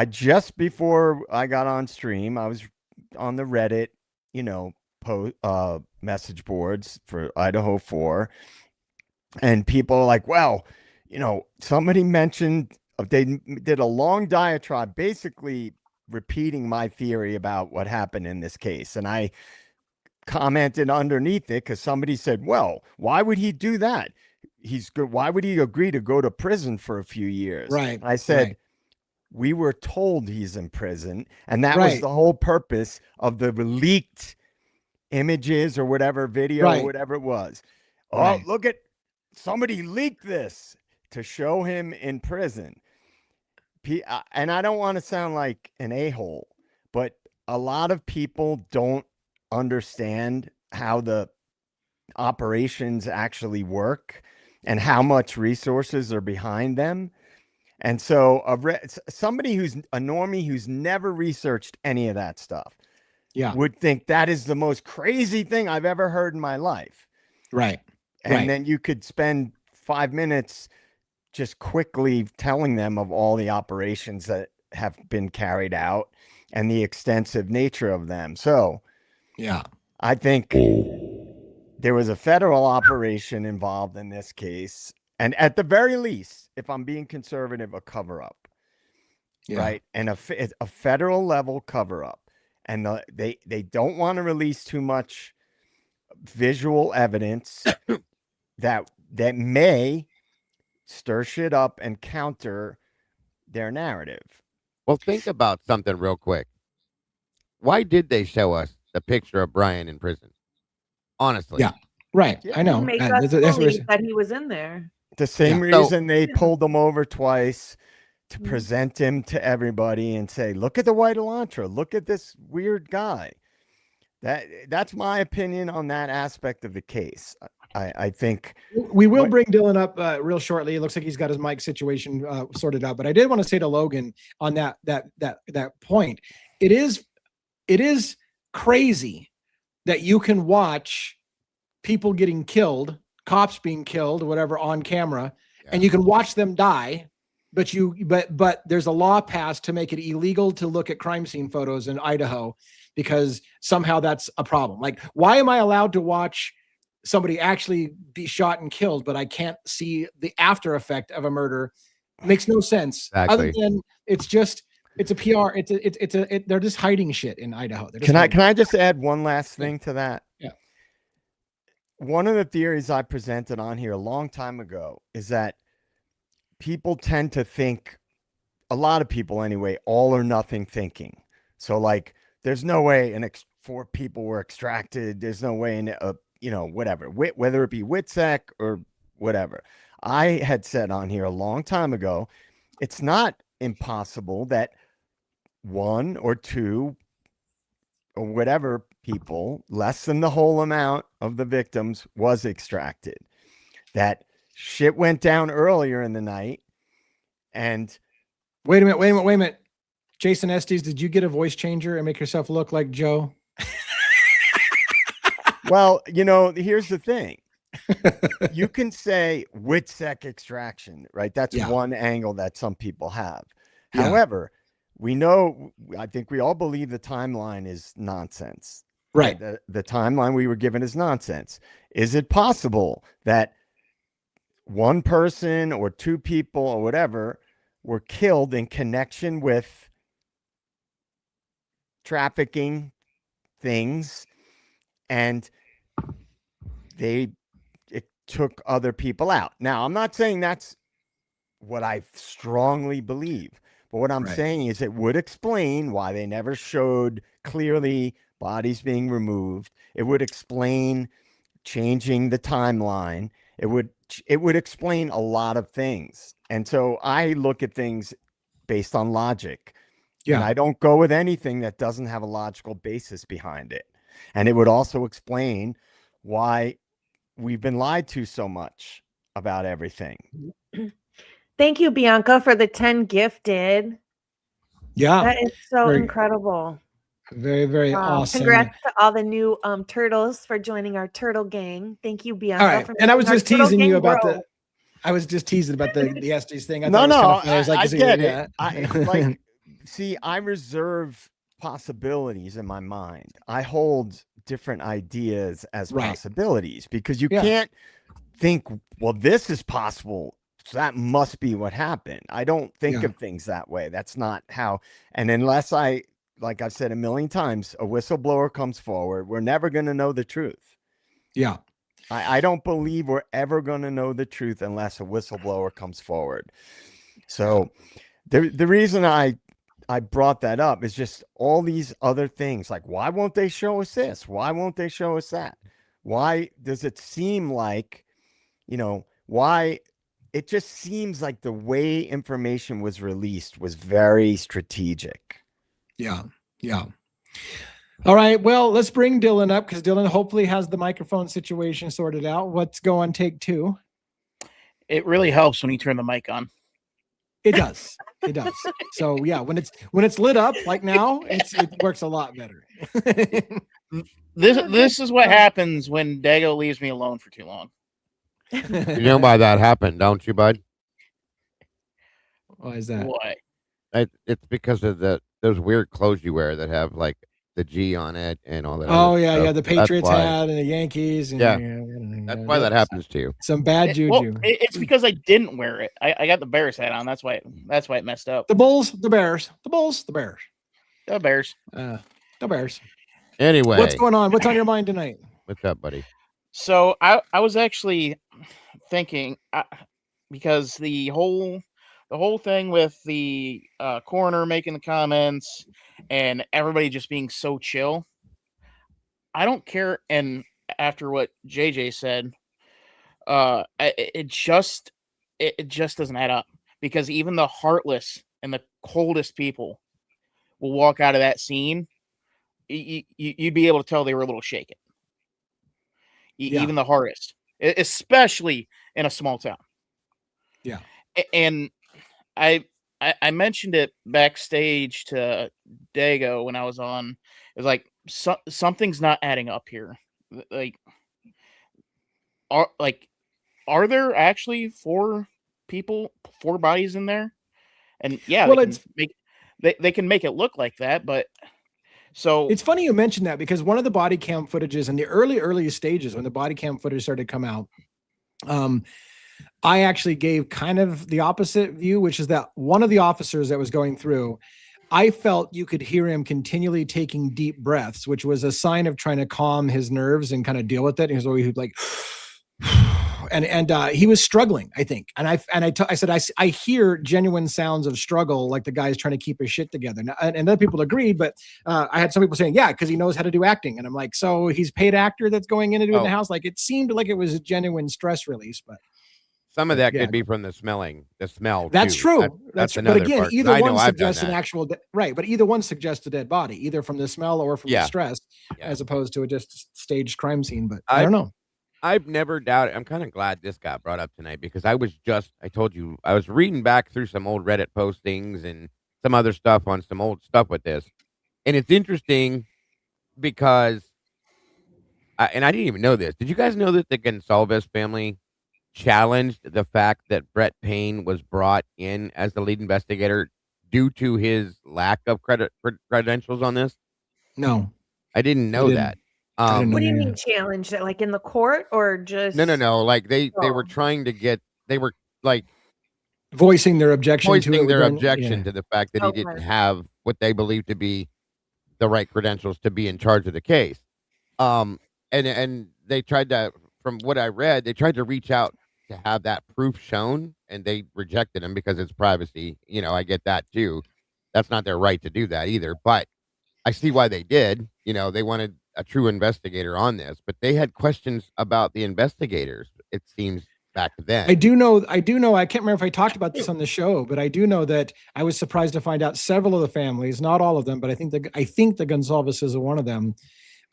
just before I got on stream, I was on the Reddit, message boards for Idaho 4, and people are like, well, somebody mentioned, they did a long diatribe basically repeating my theory about what happened in this case. And I commented underneath it because somebody said, well, why would he do that? Why would he agree to go to prison for a few years? Right. I said, we were told he's in prison, and that was the whole purpose of the leaked images or whatever, video, or whatever it was. Oh, look at, somebody leaked this to show him in prison. And I don't want to sound like an a-hole, but a lot of people don't understand how the operations actually work and how much resources are behind them. And so somebody who's a normie who's never researched any of that stuff would think that is the most crazy thing I've ever heard in my life. Right. And then you could spend 5 minutes just quickly telling them of all the operations that have been carried out and the extensive nature of them. So I think there was a federal operation involved in this case. And at the very least, if I'm being conservative, a cover-up, right? And a federal level cover-up. And they don't want to release too much visual evidence that may stir shit up and counter their narrative. Well, think about something real quick. Why did they show us the picture of Brian in prison? Honestly. Yeah. Right. I know. Make us believe that he was in there. The same reason they pulled him over twice to present him to everybody and say, look at the white Elantra. Look at this weird guy. That's my opinion on that aspect of the case. I think we will bring Dylan up real shortly. It looks like he's got his mic situation sorted out. But I did want to say to Logan on that point, it is crazy that you can watch people getting killed, cops being killed, or whatever, on camera, and you can watch them die. But there's a law passed to make it illegal to look at crime scene photos in Idaho because somehow that's a problem. Like, why am I allowed to watch somebody actually be shot and killed, but I can't see the after effect of a murder? Makes no sense. Exactly. Other than it's a PR. They're just hiding shit in Idaho. Can I just add one last thing to that? Yeah. One of the theories I presented on here a long time ago is that people tend to think, a lot of people anyway, all or nothing thinking. So like, there's no way 4 people were extracted. There's no way whatever, whether it be WITSEC or whatever. I had said on here a long time ago, it's not impossible that 1 or 2 or whatever people, less than the whole amount of the victims, was extracted. That shit went down earlier in the night. And wait a minute. Jason Estes, did you get a voice changer and make yourself look like Joe? Well, here's the thing. You can say WITSEC extraction, right? That's one angle that some people have. Yeah. However, I think we all believe the timeline is nonsense. Right. The timeline we were given is nonsense. Is it possible that 1 person or 2 people or whatever were killed in connection with trafficking things, and it took other people out? Now, I'm not saying that's what I strongly believe, but what I'm saying is it would explain why they never showed clearly bodies being removed. It would explain changing the timeline. It would explain a lot of things. And so I look at things based on logic. Yeah. And I don't go with anything that doesn't have a logical basis behind it. And it would also explain why we've been lied to so much about everything. Thank you, Bianca, for the 10 gifted. Yeah. That is so Very- incredible. Very, very awesome. Congrats to all the new turtles for joining our turtle gang. Thank you, Bianca. All right. For And I was making our just turtle teasing you gang about grow. the I was just teasing about the Estes thing. I No, thought it was kind no, of funny. I was like, I is he- get yeah. it. I like, see, I reserve possibilities in my mind. I hold different ideas as Right. possibilities because you Yeah. can't think, well, this is possible, so that must be what happened. I don't think Yeah. of things that way. That's not how. And unless like I've said a million times, a whistleblower comes forward, we're never going to know the truth. Yeah. I don't believe we're ever going to know the truth unless a whistleblower comes forward. So the reason I brought that up is just all these other things. Like, why won't they show us this? Why won't they show us that? Why does it seem like, why it just seems like the way information was released was very strategic. Yeah. Yeah. All right. Well, let's bring Dylan up because Dylan hopefully has the microphone situation sorted out. Let's go on take 2. It really helps when you turn the mic on. It does. It does. So yeah, when it's lit up like now, it works a lot better. This is what happens when Dago leaves me alone for too long. You know why that happened, don't you, bud? Why is that? Why? It's because of those weird clothes you wear that have like the G on it and all that. Oh other yeah, stuff. yeah. The That's Patriots why. hat and the Yankees. And, Yeah. That's why that happens to you. Some bad juju. It's because I didn't wear it. I got the Bears hat on. That's why it messed up. The Bulls, the Bears, the Bulls, the Bears. The Bears. The Bears. Anyway, What's going on? What's on your mind tonight? what's up, buddy? So I was actually thinking because the whole thing with the coroner making the comments and everybody just being so chill, I don't care. And after what JJ said, it just doesn't add up, because even the heartless and the coldest people will walk out of that scene. You'd be able to tell they were a little shaken. Yeah. Even the hardest, especially in a small town. Yeah. And I mentioned it backstage to Dago when I was on. It was like, something's not adding up here. Like, are there actually 4 bodies in there? And yeah, Well, they can make it look like that, but so it's funny you mentioned that, because one of the body cam footages in the early stages, when the body cam footage started to come out, I actually gave kind of the opposite view, which is that one of the officers that was going through, I felt you could hear him continually taking deep breaths, which was a sign of trying to calm his nerves and kind of deal with it. He was always like, and he was struggling, I think. And I said, I hear genuine sounds of struggle, like the guy's trying to keep his shit together. And other people agreed, but I had some people saying, yeah, because he knows how to do acting. And I'm like, so he's paid actor that's going in to do it in the house. Like, it seemed like it was a genuine stress release, but some of that could be from the smell. That's too. true. That's But another again, part, 'cause either I know one I've done suggests an that. actual right. But either one suggests a dead body, either from the smell or from the stress, Yeah. as opposed to a just staged crime scene. But I don't know. I've never doubted. I'm kind of glad this got brought up tonight, because I told you, I was reading back through some old Reddit postings and some other stuff on some old stuff with this. And it's interesting because, and I didn't even know this. Did you guys know that the Gonsalves family challenged the fact that Brett Payne was brought in as the lead investigator due to his lack of credentials on this? No, I didn't know that. I didn't know What do you that. mean challenged it? Like in the court or just No. Like they were trying to get. They were like voicing their objection voicing to their it. objection to the fact that he didn't have what they believed to be the right credentials to be in charge of the case. And they tried to, from what I read, they tried to reach out to have that proof shown, and they rejected him because it's privacy. You know, I get that too. That's not their right to do that either. But I see why they did. You know, they wanted a true investigator on this, but they had questions about the investigators, it seems, back then. I do know. I can't remember if I talked about this on the show, but I do know that I was surprised to find out several of the families, not all of them, but I think the Gonsalveses are one of them,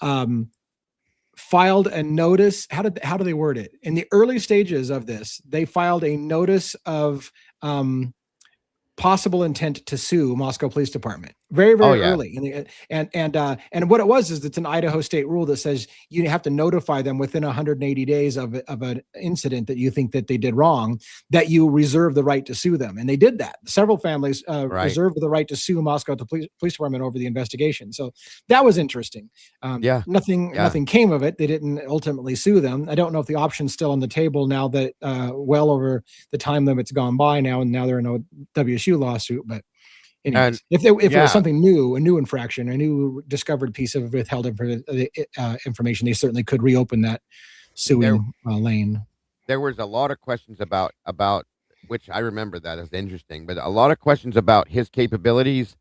filed a notice. How do they word it? In the early stages of this, they filed a notice of possible intent to sue Moscow Police Department very early. And what it was is it's an Idaho state rule that says you have to notify them within 180 days of an incident that you think that they did wrong, that you reserve the right to sue them. And they did that. Several families reserved the right to sue Moscow Police Department over the investigation. So that was interesting. Nothing came of it. They didn't ultimately sue them. I don't know if the option's still on the table now that well over the time limit's gone by now, and now they're in a WSU lawsuit. But anyways, if it was something new, a new infraction, a new discovered piece of withheld information, they certainly could reopen that suing lane. There was a lot of questions about which I remember that as interesting, but a lot of questions about his capabilities.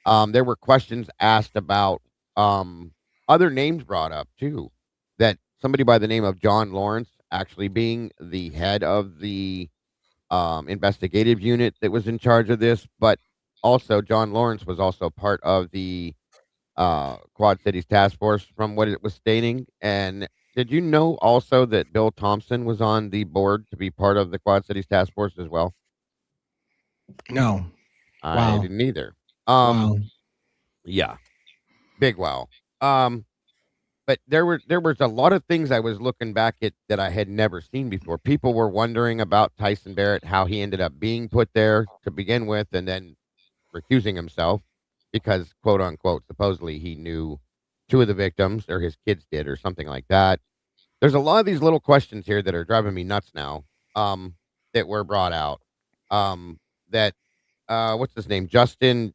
There were questions asked about other names brought up too, that somebody by the name of John Lawrence actually being the head of the investigative unit that was in charge of this, but also John Lawrence was also part of the Quad Cities Task Force from what it was stating. And did you know also that Bill Thompson was on the board to be part of the Quad Cities Task Force as well? No. I didn't either. Wow. Yeah. Big wow. But there was a lot of things I was looking back at that I had never seen before. People were wondering about Tyson Barrett, how he ended up being put there to begin with, and then recusing himself because, quote unquote, supposedly he knew two of the victims, or his kids did, or something like that. There's a lot of these little questions here that are driving me nuts now, that were brought out. That what's his name? Justin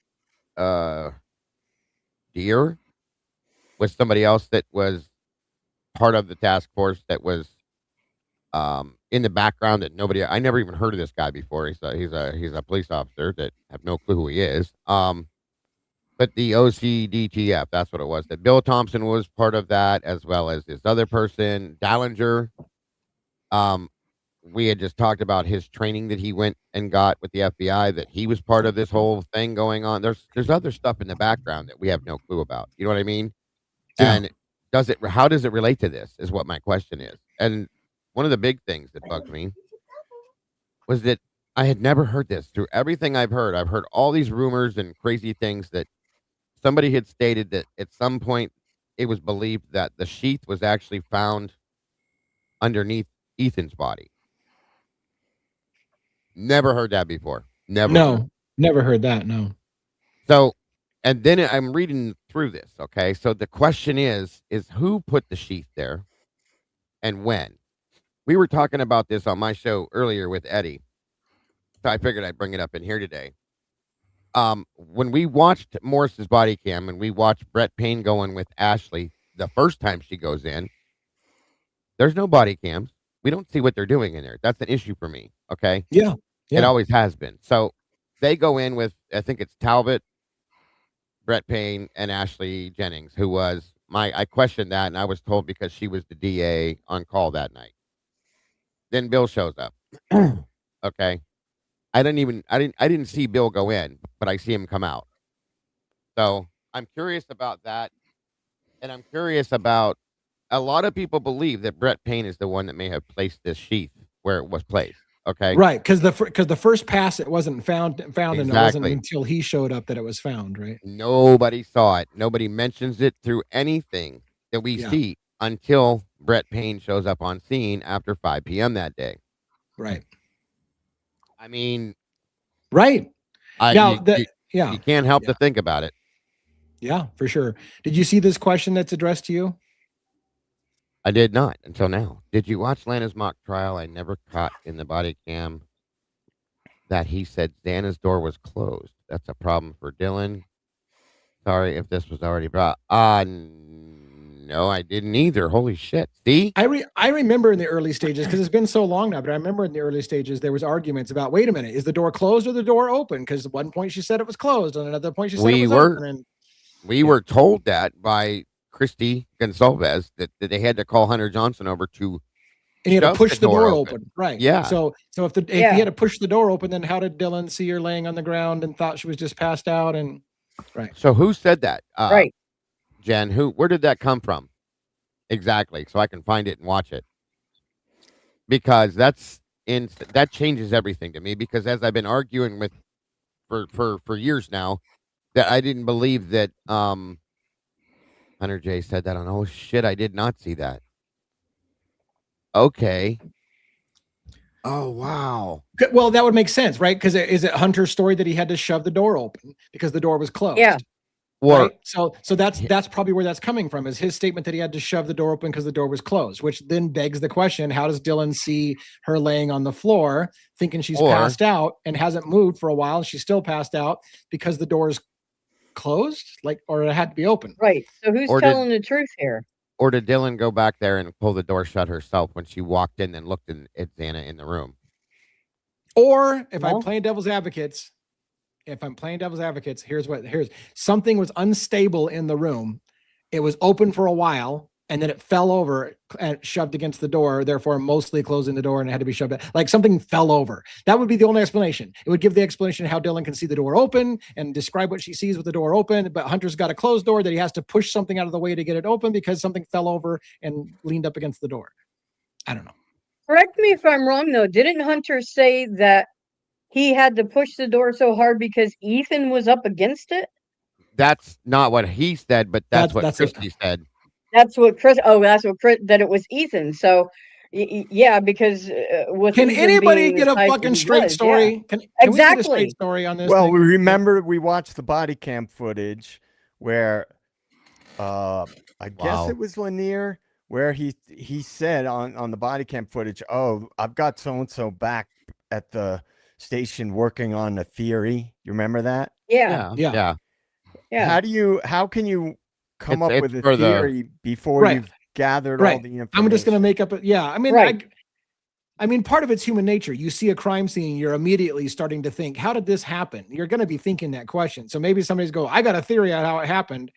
Deere was somebody else that was part of the task force that was in the background that I never even heard of this guy before. He's a police officer that have no clue who he is. But the OCDTF, that's what it was. That Bill Thompson was part of that, as well as this other person, Dallinger. We had just talked about his training that he went and got with the FBI, that he was part of this whole thing going on. There's other stuff in the background that we have no clue about. You know what I mean? Yeah. And how does it relate to this is what my question is. And one of the big things that bugged me was that I had never heard this. Through everything I've heard all these rumors and crazy things that somebody had stated that at some point it was believed that the sheath was actually found underneath Ethan's body. Never heard that before. Never heard that. No. So, and then I'm reading through this. Okay. So the question is who put the sheath there and when? We were talking about this on my show earlier with Eddie. So I figured I'd bring it up in here today. When we watched Morris's body cam and we watched Brett Payne going with Ashley the first time she goes in, there's no body cams. We don't see what they're doing in there. That's an issue for me. Okay. Yeah. It always has been. So they go in with, I think it's Talbot, Brett Payne, and Ashley Jennings, who was I questioned that, and I was told because she was the DA on call that night. Then Bill shows up. Okay. I didn't see Bill go in, but I see him come out. So I'm curious about that. And I'm curious about, a lot of people believe that Brett Payne is the one that may have placed this sheath where it was placed. Okay. Right. Because the first pass, it wasn't found, Exactly. and it wasn't until he showed up that it was found. Right. Nobody saw it. Nobody mentions it through anything that we see until Brett Payne shows up on scene after 5 p.m. that day. Right. I mean, right. You can't help to think about it. Yeah, for sure. Did you see this question that's addressed to you? I did not until now. Did you watch Lana's mock trial? I never caught in the body cam that he said Xana's door was closed. That's a problem for Dylan. Sorry if this was already brought. No, I didn't either. Holy shit. See? I remember in the early stages, because it's been so long now, but I remember in the early stages, there was arguments about, wait a minute, is the door closed or the door open? Because at one point she said it was closed, and another point she said it was open. And we were told that by Christy Gonsalves that they had to call Hunter Johnson over to, and he had to push the door open. Right. Yeah. So if he had to push the door open, then how did Dylan see her laying on the ground and thought she was just passed out? And right. So who said that? Right. Jen, where did that come from? Exactly. So I can find it and watch it. Because that changes everything to me, because as I've been arguing with for years now, that I didn't believe that Hunter J said that on. Oh shit, I did not see that. Okay. Oh wow. Well, that would make sense, right? Because is it Hunter's story that he had to shove the door open because the door was closed? Yeah. Or right? So that's probably where that's coming from, is his statement that he had to shove the door open because the door was closed, which then begs the question, how does Dylan see her laying on the floor thinking she's passed out and hasn't moved for a while, and she's still passed out because the door is closed, or it had to be open? Right. So who's telling the truth here? Or did Dylan go back there and pull the door shut herself when she walked in and looked at Xana in the room? Or if I'm playing devil's advocates, here's something was unstable in the room. It was open for a while and then it fell over and shoved against the door, therefore mostly closing the door, and it had to be shoved back. Like something fell over. That would be the only explanation. It would give the explanation how Dylan can see the door open and describe what she sees with the door open, but Hunter's got a closed door that he has to push something out of the way to get it open because something fell over and leaned up against the door. I don't know. Correct me if I'm wrong, though. Didn't Hunter say that he had to push the door so hard because Ethan was up against it? That's not what he said, but that's what Christy said. That's what Chris. Oh, that's what Chris. That it was Ethan. So, yeah, because can anybody get a fucking straight story? Yeah. Can exactly. we get a straight story on this? Well, we remember we watched the body cam footage where, I guess it was Lanier, where he said on the body cam footage, "Oh, I've got so and so back at the station working on a theory." You remember that? Yeah. How can you come up with a theory before you've gathered all the information? I'm just going to make up I mean, I mean, part of it's human nature. You see a crime scene, you're immediately starting to think, how did this happen? You're going to be thinking that question. So maybe somebody's go, I got a theory on how it happened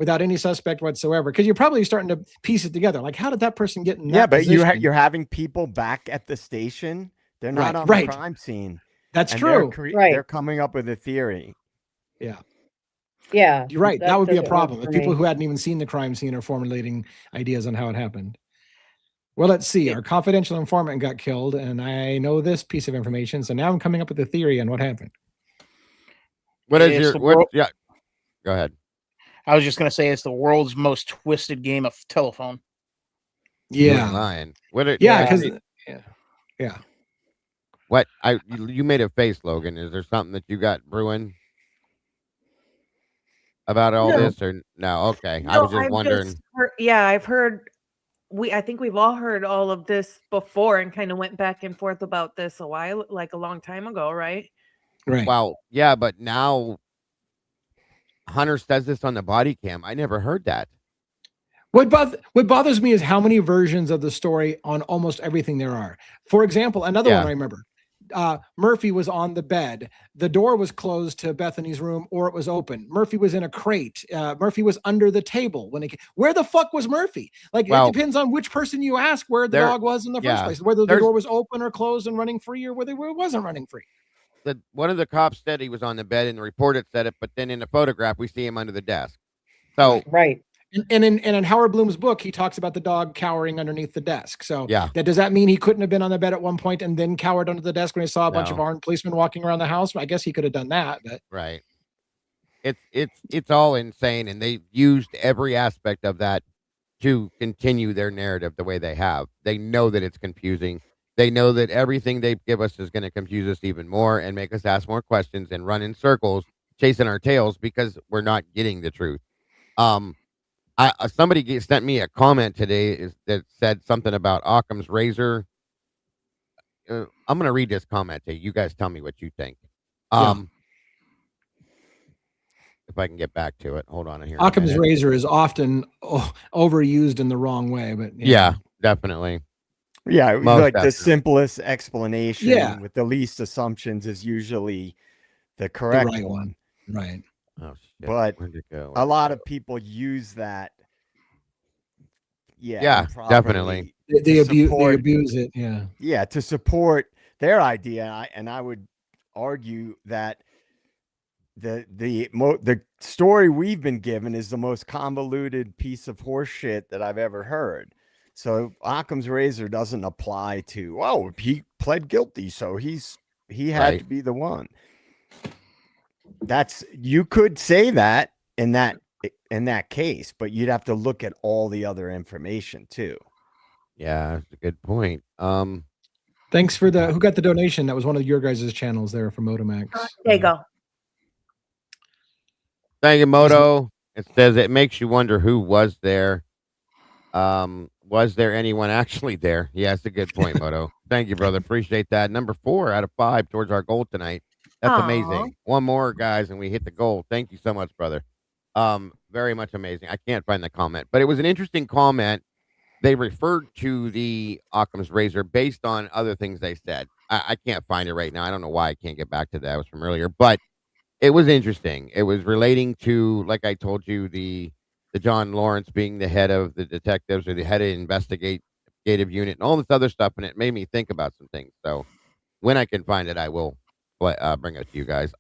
without any suspect whatsoever. Because you're probably starting to piece it together. Like, how did that person get in that position? But you're having people back at the station. They're not on the crime scene. That's true. They're coming up with a theory. Yeah. Yeah. You're right. That would be a problem. If people who hadn't even seen the crime scene are formulating ideas on how it happened. Well, let's see. Our confidential informant got killed, and I know this piece of information. So now I'm coming up with a theory on what happened. What is your yeah? Go ahead. I was just going to say it's the world's most twisted game of telephone. Yeah. Yeah. What you made a face, Logan. Is there something that you got brewing about all this, or no? Okay, I was just wondering. I've heard. I think we've all heard all of this before and kind of went back and forth about this a long time ago, right? Right. Well, yeah, but now Hunter says this on the body cam. I never heard that. What bothers me is how many versions of the story on almost everything there are. For example, another one I remember. Murphy was on the bed. The door was closed to Bethany's room, or it was open. Murphy was in a crate. Murphy was under the table where the fuck was Murphy? It depends on which person you ask where the dog was in the first place, whether the door was open or closed and running free, or whether it wasn't running free. One of the cops said he was on the bed, and the report said it, but then in the photograph we see him under the desk. So right. And in Howard Bloom's book, he talks about the dog cowering underneath the desk. So does that mean he couldn't have been on the bed at one point and then cowered under the desk when he saw a bunch of armed policemen walking around the house? I guess he could have done that. But right. It's all insane, and they've used every aspect of that to continue their narrative the way they have. They know that it's confusing. They know that everything they give us is going to confuse us even more and make us ask more questions and run in circles, chasing our tails because we're not getting the truth. Somebody sent me a comment today that said something about Occam's razor. I'm going to read this comment to you. You guys tell me what you think. If I can get back to it. Hold on here. Occam's razor is often overused in the wrong way, but yeah definitely. Yeah, like the simplest explanation with the least assumptions is usually the correct one. Right. Oh, shit. But a lot of people use that. Yeah, definitely. They abuse it. Yeah. Yeah, to support their idea. And I would argue that the story we've been given is the most convoluted piece of horse shit that I've ever heard. So Occam's razor doesn't apply to, oh, he pled guilty, so he had Right. to be the one. You could say that in that case, but you'd have to look at all the other information too. Yeah, that's a good point. Thanks for who got the donation. That was one of your guys' channels there from Motomax. There you go. Thank you, Moto. It says it makes you wonder who was there. Was there anyone actually there? Yeah, that's a good point, Moto. Thank you, brother. Appreciate that. Number 4 out of 5 towards our goal tonight. That's Aw. amazing. One more, guys, and we hit the goal. Thank you so much, brother. Very much amazing. I can't find the comment, but it was an interesting comment. They referred to the Occam's razor based on other things they said. I can't find it right now. I don't know why I can't get back to that. It was from earlier, but it was interesting. It was relating to, like I told you, the John Lawrence being the head of the detectives or the head of investigative unit and all this other stuff, and it made me think about some things. So when I can find it, I will bring it to you guys.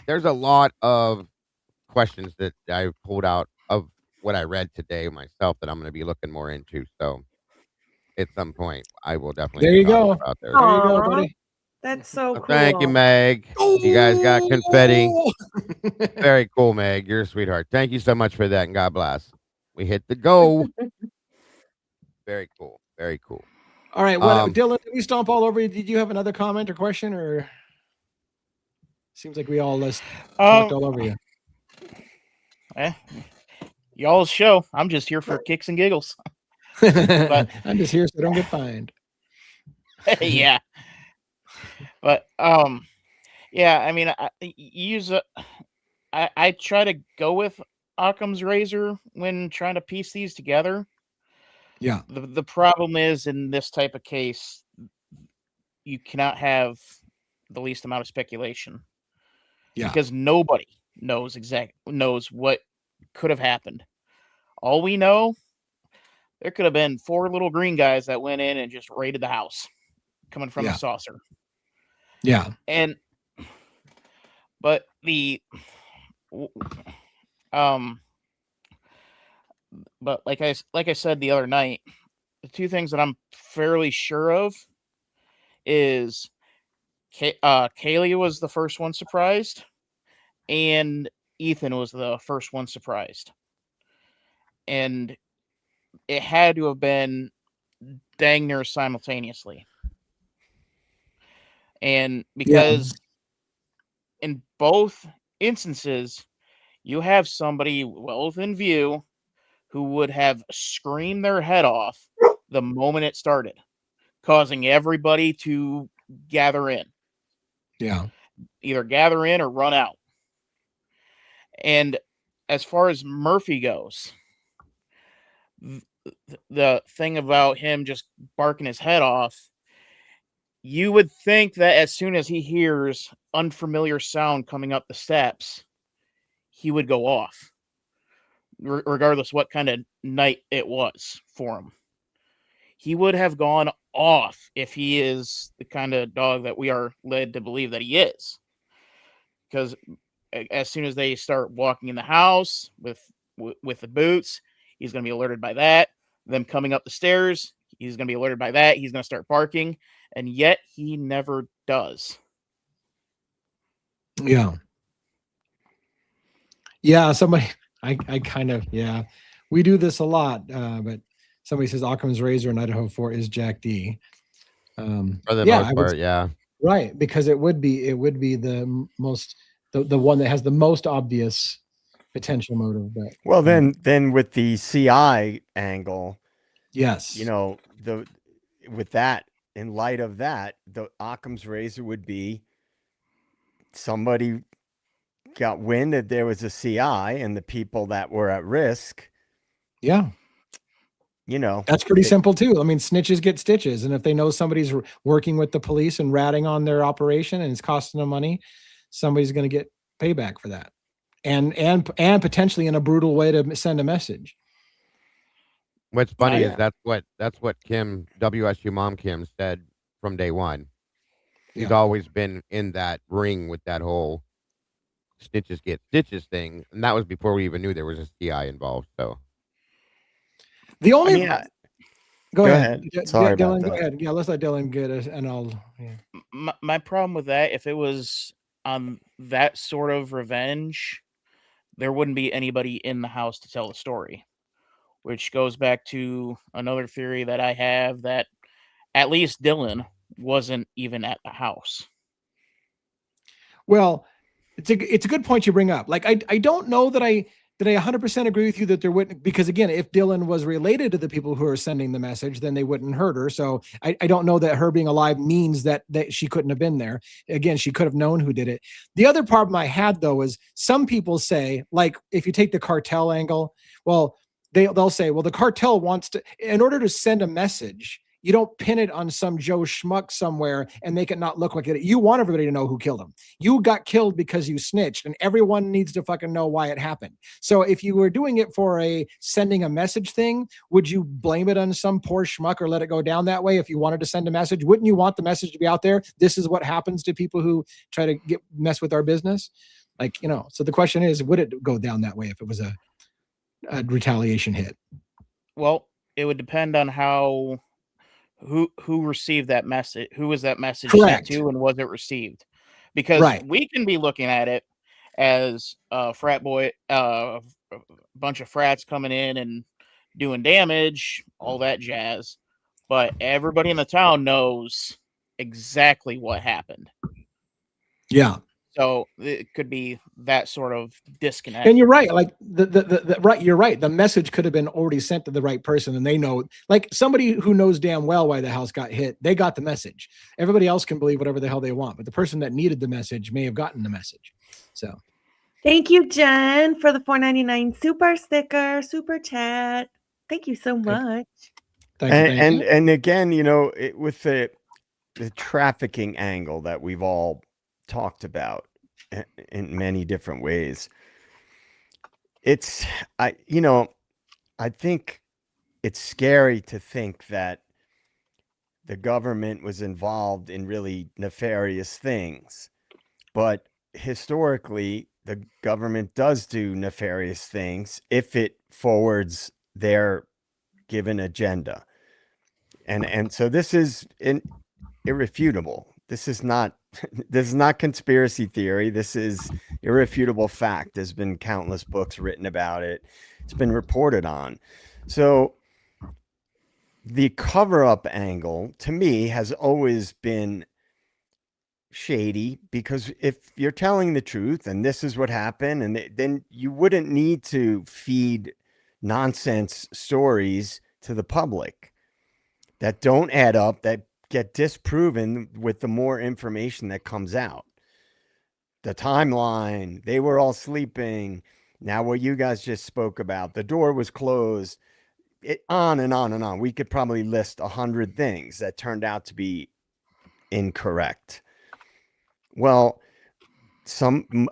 There's a lot of questions that I pulled out of what I read today myself that I'm going to be looking more into. So at some point, I will definitely. There you go. Out there. There you go, Aw. buddy. That's so cool. Thank you, Meg. You guys got confetti. Very cool, Meg. You're a sweetheart. Thank you so much for that, and God bless. We hit the go. Very cool. Very cool. All right, Dylan, did we stomp all over you? Did you have another comment or question, or seems like we all talked all over you? Y'all's show. I'm just here for kicks and giggles. But I'm just here so I don't get fined. Yeah. But yeah, I mean, I try to go with Occam's razor when trying to piece these together. Yeah. The problem is, in this type of case, you cannot have the least amount of speculation. Yeah. Because nobody knows what could have happened. All we know, there could have been 4 little green guys that went in and just raided the house coming from a saucer. Yeah. But like I said the other night, the 2 things that I'm fairly sure of is Kaylee was the first one surprised, and Ethan was the first one surprised. And it had to have been dang near simultaneously. And because in both instances, you have somebody well within view who would have screamed their head off the moment it started, causing everybody to gather in. Yeah. Either gather in or run out. And as far as Murphy goes, the thing about him just barking his head off, you would think that as soon as he hears unfamiliar sound coming up the steps, he would go off, regardless what kind of night it was for him. He would have gone off if he is the kind of dog that we are led to believe that he is. Because as soon as they start walking in the house with the boots, he's going to be alerted by that. Them coming up the stairs, he's going to be alerted by that. He's going to start barking, and yet he never does. Yeah. Yeah. Somebody, I kind of, we do this a lot, but somebody says Occam's razor in Idaho 4 is Jack D. For the most part, yeah. Right, because it would be the most the one that has the most obvious potential motive. But well, then with the CI angle, yes, with that, in light of that, the Occam's razor would be somebody got wind that there was a CI and the people that were at risk. Yeah. That's pretty simple too. I mean, snitches get stitches. And if they know somebody's working with the police and ratting on their operation and it's costing them money, somebody's going to get payback for that. And potentially in a brutal way to send a message. What's funny is that's what Kim, WSU mom Kim, said from day one. She's always been in that ring with that whole snitches get stitches thing, and that was before we even knew there was a CI involved. So The only mean, go ahead. Sorry about Dylan, go that. ahead. Yeah, let's let Dylan get it, and I'll. Yeah. My problem with that, if it was on that sort of revenge, there wouldn't be anybody in the house to tell the story, which goes back to another theory that I have, that at least Dylan wasn't even at the house. Well, it's a good point you bring up. Like, I don't know that I 100% agree with you that there wouldn't, because again, if Dylan was related to the people who are sending the message, then they wouldn't hurt her. So I don't know that her being alive means that she couldn't have been there. Again, she could have known who did it. The other problem I had though is some people say, like, if you take the cartel angle, well, they'll say, well, the cartel wants to, in order to send a message, you don't pin it on some Joe Schmuck somewhere and make it not look like it. You want everybody to know who killed him. You got killed because you snitched, and everyone needs to fucking know why it happened. So if you were doing it for a sending a message thing, would you blame it on some poor schmuck or let it go down that way? If you wanted to send a message, wouldn't you want the message to be out there? This is what happens to people who try to mess with our business. Like, so the question is, would it go down that way if it was a retaliation hit? Well, it would depend on who received that message, who was that message Correct. sent to, and was it received? Because we can be looking at it as a frat boy, a bunch of frats coming in and doing damage, all that jazz, but everybody in the town knows exactly what happened. Yeah. So it could be that sort of disconnect. And you're right. Like right, you're right. The message could have been already sent to the right person, and they know, like somebody who knows damn well why the house got hit, they got the message. Everybody else can believe whatever the hell they want, but the person that needed the message may have gotten the message. So thank you, Jen, for the $4.99 super sticker, super chat. Thank you so much. Thank you. And again, with the trafficking angle that we've all talked about in many different ways, I think it's scary to think that the government was involved in really nefarious things, but historically the government does do nefarious things if it forwards their given agenda, and so this is irrefutable. This is not conspiracy theory. This is irrefutable fact. There's been countless books written about it. It's been reported on. So the cover-up angle, to me, has always been shady, because if you're telling the truth and this is what happened, and then you wouldn't need to feed nonsense stories to the public that don't add up, that get disproven with the more information that comes out. The timeline, they were all sleeping. Now what you guys just spoke about, the door was closed, on and on and on. We could probably list 100 things that turned out to be incorrect. Well,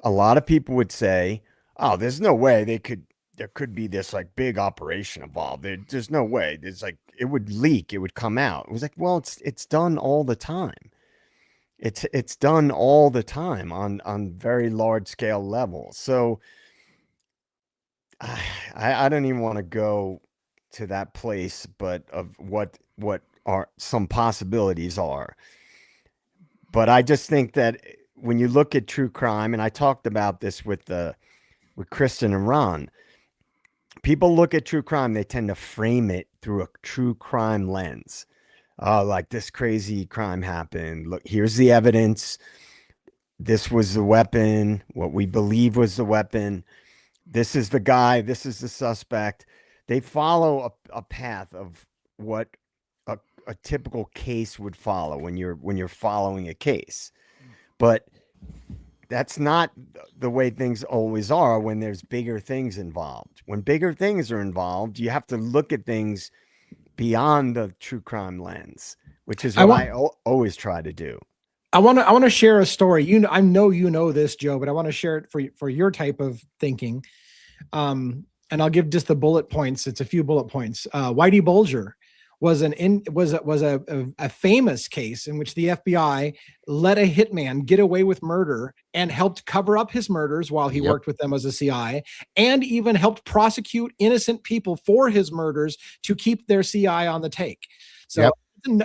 a lot of people would say, oh, there's no way there could be this like big operation involved. There's no way. There's like, it would leak, it would come out. It was like, well, it's done all the time. It's done all the time on very large scale levels. So I don't even want to go to that place, but of what are some possibilities are. But I just think that when you look at true crime, and I talked about this with Kristen and Ron, people look at true crime, they tend to frame it through a true crime lens. Like, this crazy crime happened. Look, here's the evidence. This was the weapon, what we believe was the weapon. This is the guy. This is the suspect. They follow a path of what a typical case would follow when you're following a case. But that's not the way things always are when there's bigger things involved. When bigger things are involved, you have to look at things beyond the true crime lens, which is what I always try to do. I want to share a story. I know you know this, Joe, but I want to share it for your type of thinking. And I'll give just the bullet points. It's a few bullet points. Whitey Bulger was a famous case in which the FBI let a hitman get away with murder and helped cover up his murders while he worked with them as a CI, and even helped prosecute innocent people for his murders to keep their CI on the take. So and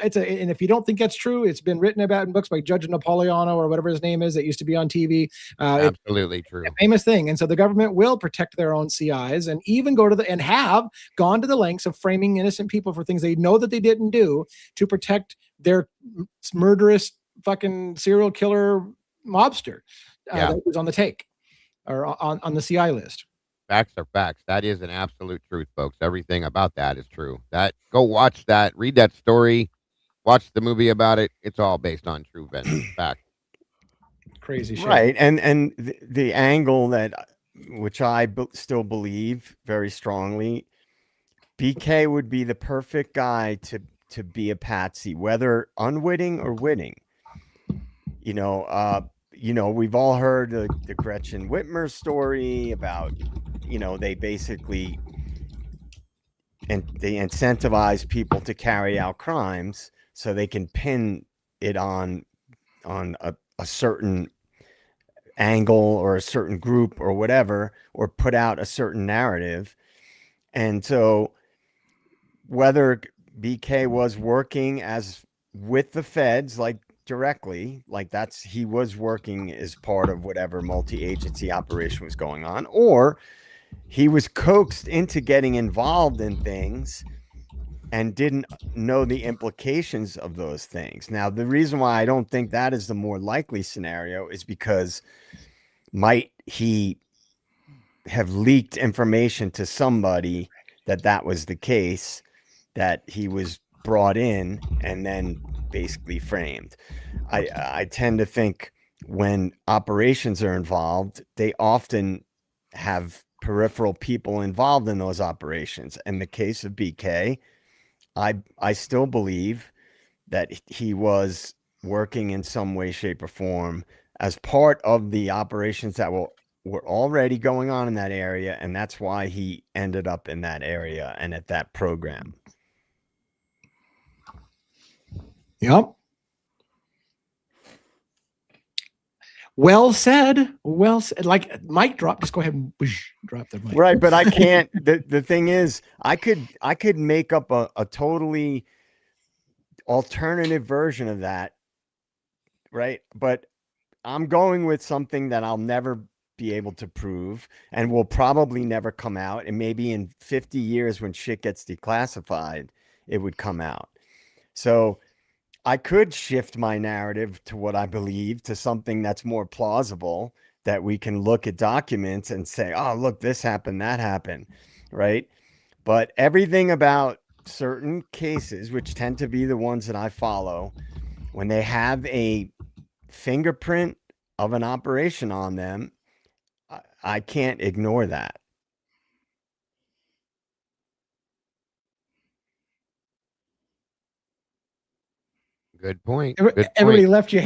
if you don't think that's true, it's been written about in books by Judge Napoleano or whatever his name is that used to be on TV. Absolutely true. A famous thing. And so the government will protect their own CIs and even have gone to the lengths of framing innocent people for things they know that they didn't do to protect their murderous fucking serial killer mobster that was on the take or on the CI list. Facts are facts. That is an absolute truth, folks. Everything about that is true. Go watch that, read that story, watch the movie about it. It's all based on true fact. Crazy shit. Right. And the angle which I still believe very strongly, BK would be the perfect guy to be a patsy, whether unwitting or witting. We've all heard the Gretchen Whitmer story about, they basically they incentivize people to carry out crimes so they can pin it on a certain angle or a certain group or whatever, or put out a certain narrative. And so whether BK was working with the feds, like directly, like he was working as part of whatever multi-agency operation was going on, or he was coaxed into getting involved in things and didn't know the implications of those things. Now, the reason why I don't think that is the more likely scenario is because might he have leaked information to somebody that was the case, that he was brought in and then basically framed. I tend to think when operations are involved, they often have peripheral people involved in those operations. In the case of BK, I still believe that he was working in some way, shape, or form as part of the operations that were already going on in that area, and that's why he ended up in that area and at that program. Yep. Well said. Well said. Like mic drop. Just go ahead and drop the mic. Right, but I can't. The thing is, I could make up a totally alternative version of that, right? But I'm going with something that I'll never be able to prove and will probably never come out. And maybe in 50 years when shit gets declassified, it would come out. So I could shift my narrative to what I believe, to something that's more plausible, that we can look at documents and say, oh, look, this happened, that happened, right? But everything about certain cases, which tend to be the ones that I follow, when they have a fingerprint of an operation on them, I can't ignore that. Good point. Everybody left you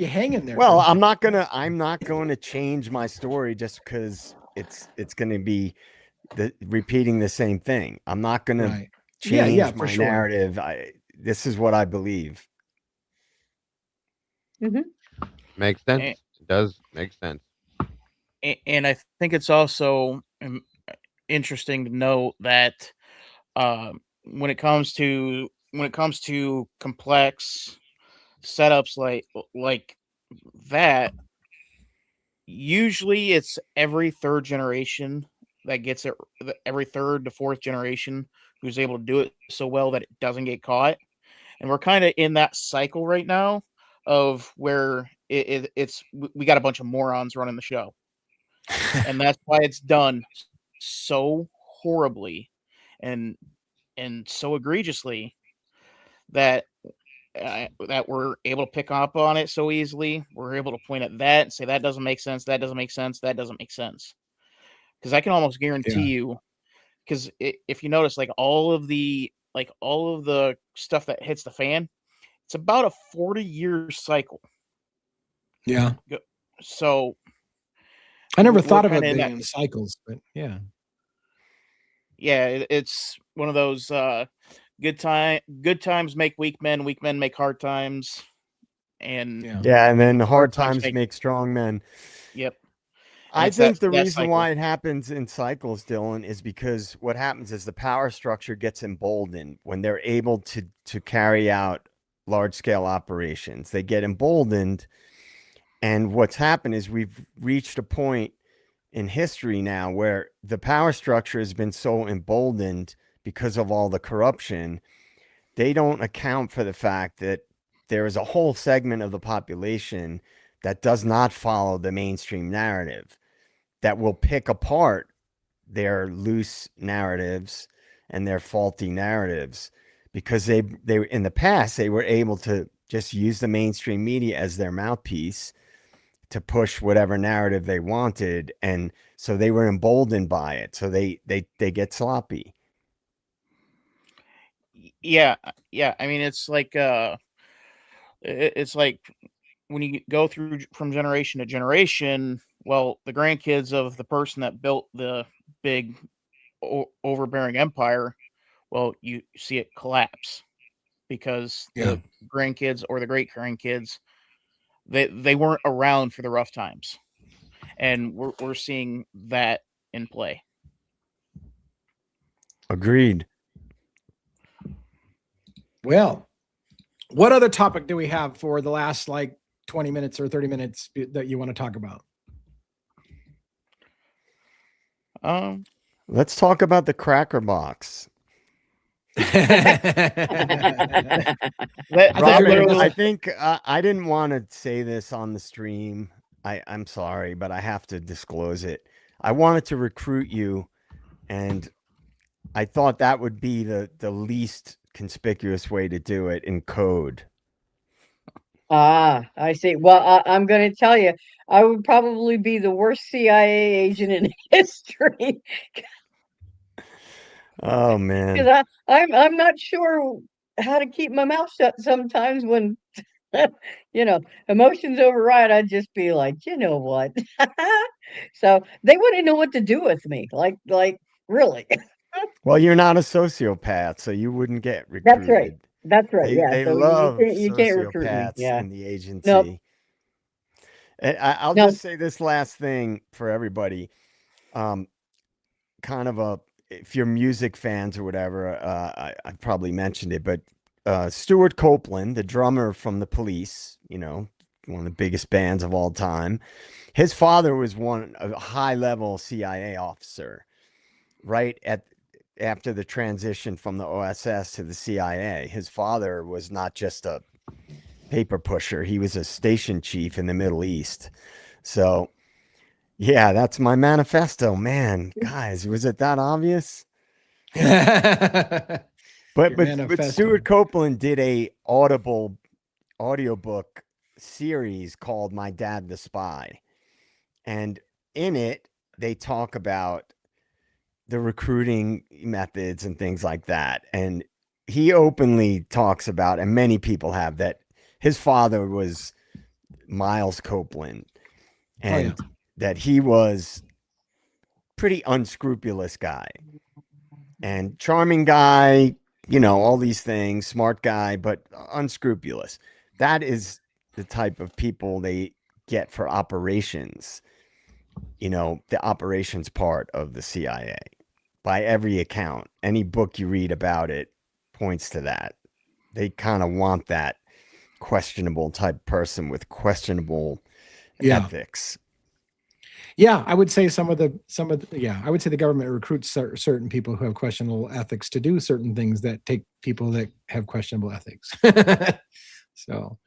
hanging there. Well, I'm not going to change my story just because it's going to be repeating the same thing. I'm not going to change my narrative. This is what I believe. Mm-hmm. Makes sense. It does make sense. And I think it's also interesting to note that when it comes to complex setups like that, usually it's every third generation that gets it, every third to fourth generation who's able to do it so well that it doesn't get caught. And we're kind of in that cycle right now of where it's we got a bunch of morons running the show. And that's why it's done so horribly and so egregiously that we're able to pick up on it so easily. We're able to point at that and say that doesn't make sense, that doesn't make sense, that doesn't make sense. Because I can almost guarantee you, because if you notice, like all of the stuff that hits the fan, it's about a 40-year cycle. Yeah. So I never thought of it being in cycles, but yeah. Yeah, it's one of those good times make weak men make hard times, and Yeah, and then hard times times make strong men. Yep. I it's that- think the that reason cycle. why it happens in cycles, Dylan, is because what happens is the power structure gets emboldened when they're able to carry out large scale operations. They get emboldened, and what's happened is we've reached a point in history now where the power structure has been so emboldened because of all the corruption. They don't account for the fact that there is a whole segment of the population that does not follow the mainstream narrative, that will pick apart their loose narratives and their faulty narratives, because they in the past they were able to just use the mainstream media as their mouthpiece to push whatever narrative they wanted, and so they were emboldened by it, so they get sloppy. Yeah. I mean, it's like when you go through from generation to generation, well, the grandkids of the person that built the big overbearing empire, well, you see it collapse because the grandkids or the great grandkids, they weren't around for the rough times, and we're seeing that in play. Agreed. Well, what other topic do we have for the last like 20 minutes or 30 minutes that you want to talk about? Let's talk about the cracker box. Robin, I think I didn't want to say this on the stream. I'm sorry, but I have to disclose it. I wanted to recruit you, and I thought that would be the least conspicuous way to do it in code. Ah, I see. Well, I'm going to tell you, I would probably be the worst CIA agent in history. Oh man, because I'm not sure how to keep my mouth shut sometimes when emotions override. I'd just be like, you know what? So they wouldn't know what to do with me. Like really. Well, you're not a sociopath, so you wouldn't get recruited. That's right. That's right. Yeah. They So love you can't recruit me. sociopaths Yeah. in the agency. Nope. I'll just say this last thing for everybody. Kind of if you're music fans or whatever, I probably mentioned it, but Stuart Copeland, the drummer from the Police, one of the biggest bands of all time, his father was a high-level CIA officer, right after the transition from the OSS to the CIA. His father was not just a paper pusher; he was a station chief in the Middle East. So. Yeah, that's my manifesto, man. Guys, was it that obvious? But Stuart Copeland did a audiobook series called My Dad the Spy. And in it, they talk about the recruiting methods and things like that. And he openly talks about, and many people have, that his father was Miles Copeland. And that he was pretty unscrupulous guy and charming guy, all these things, smart guy, but unscrupulous. That is the type of people they get for operations, the operations part of the CIA. By every account, any book you read about it points to that. They kind of want that questionable type person with questionable ethics. Yeah, I would say I would say the government recruits certain people who have questionable ethics to do certain things that take people that have questionable ethics. So,